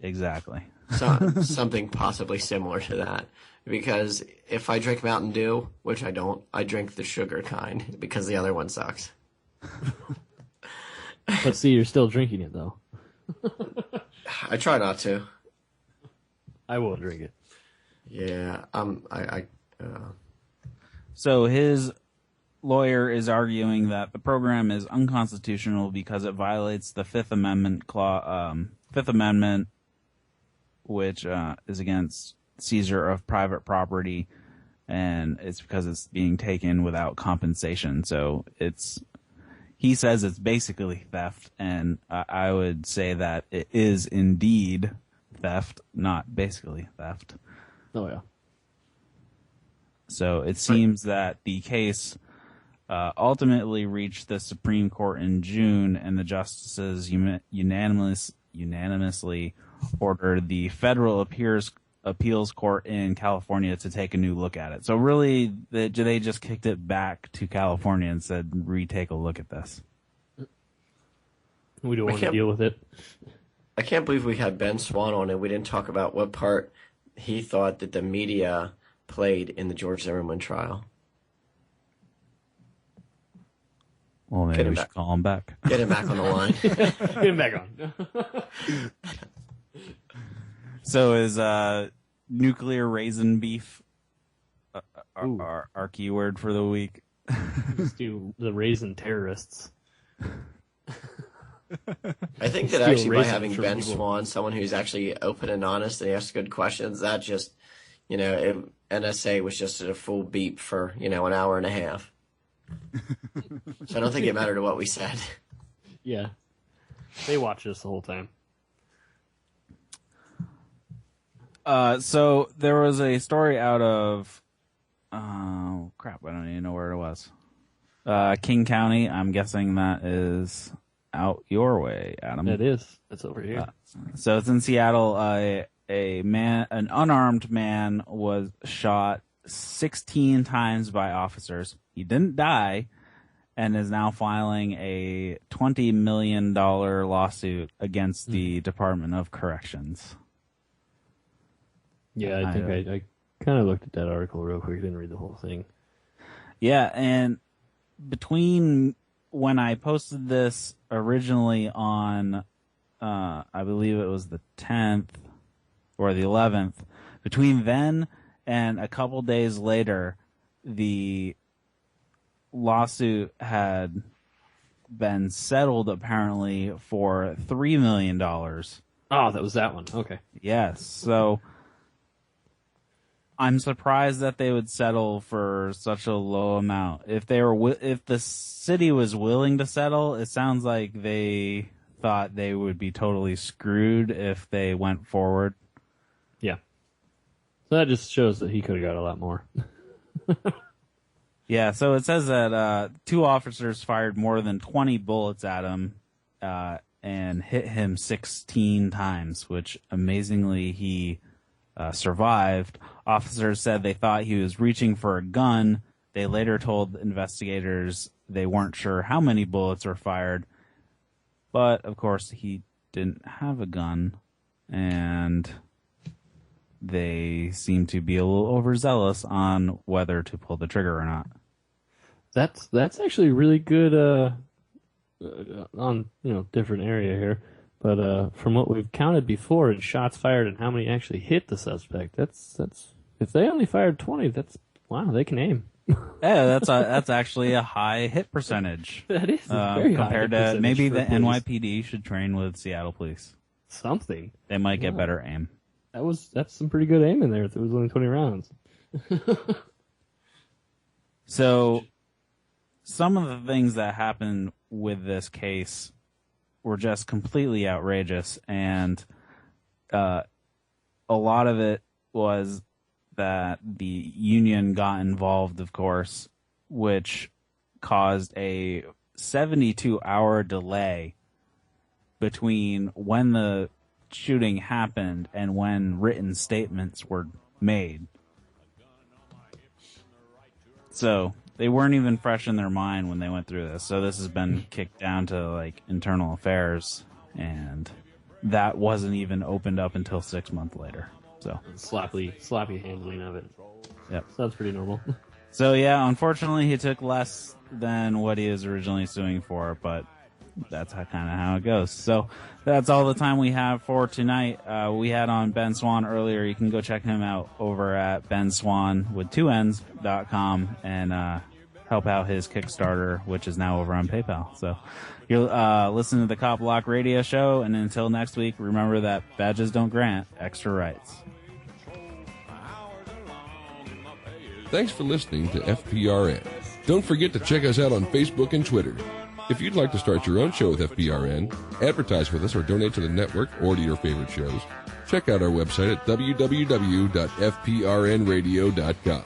Exactly. Something possibly similar to that. Because if I drink Mountain Dew, which I don't, I drink the sugar kind because the other one sucks. But see, you're still drinking it, though. I try not to. I won't drink it. Yeah, So his lawyer is arguing that the program is unconstitutional because it violates the Fifth Amendment which is against seizure of private property, and it's because it's being taken without compensation. So he says it's basically theft, and I would say that it is indeed theft, not basically theft. Oh, yeah. So it seems that the case ultimately reached the Supreme Court in June, and the justices unanimously ordered the Federal Appeals Court in California to take a new look at it. So really, they just kicked it back to California and said, retake a look at this. We don't want to deal with it. I can't believe we had Ben Swan on and we didn't talk about what part he thought that the media played in the George Zimmerman trial. Well, maybe we should call him back. Get him back on the line. Get him back on. So is nuclear raisin beef our keyword for the week? Let's do the raisin terrorists. I think that actually by having Ben Swan, someone who's actually open and honest and he asks good questions, that just, NSA was just at a full beep for, an hour and a half. So I don't think it mattered what we said. Yeah. They watch us the whole time. So there was a story out of, I don't even know where it was. King County. I'm guessing that is out your way, Adam. It is. It's over here. So it's in Seattle. An unarmed man was shot 16 times by officers. He didn't die and is now filing a $20 million lawsuit against the Department of Corrections. Yeah, I think I kind of looked at that article real quick. Didn't read the whole thing. Yeah, and between when I posted this originally on, I believe it was the 10th or the 11th, between then and a couple days later, the lawsuit had been settled apparently for $3 million. Oh, that was that one. Okay. Yes. So I'm surprised that they would settle for such a low amount. If the city was willing to settle, it sounds like they thought they would be totally screwed if they went forward. Yeah. So that just shows that he could have got a lot more. Yeah, so it says that 2 officers fired more than 20 bullets at him and hit him 16 times, which amazingly he survived. Officers said they thought he was reaching for a gun. They later told investigators they weren't sure how many bullets were fired. But, of course, he didn't have a gun, and they seem to be a little overzealous on whether to pull the trigger or not. That's actually really good on different area here, but from what we've counted before in shots fired and how many actually hit the suspect, that's if they only fired 20, they can aim. Yeah, that's actually a high hit percentage. That is very high compared to maybe the NYPD should train with Seattle police. Something they might get better aim. That's some pretty good aim in there if it was only 20 rounds. So some of the things that happened with this case were just completely outrageous, and a lot of it was that the union got involved, of course, which caused a 72-hour delay between when the shooting happened and when written statements were made. So they weren't even fresh in their mind when they went through this. So this has been kicked down to internal affairs, and that wasn't even opened up until 6 months later. So sloppy handling of it. Yep. Sounds pretty normal. So yeah, unfortunately he took less than what he was originally suing for, but that's kind of how it goes. So that's all the time we have for tonight. We had on Ben Swan earlier. You can go check him out over at benswan.com and help out his Kickstarter, which is now over on PayPal. So you'll listen to the Cop Block Radio Show, and until next week, remember that badges don't grant extra rights. Thanks for listening to FPRN. Don't forget to check us out on Facebook and Twitter. If you'd like to start your own show with FPRN, advertise with us, or donate to the network or to your favorite shows, check out our website at www.fprnradio.com.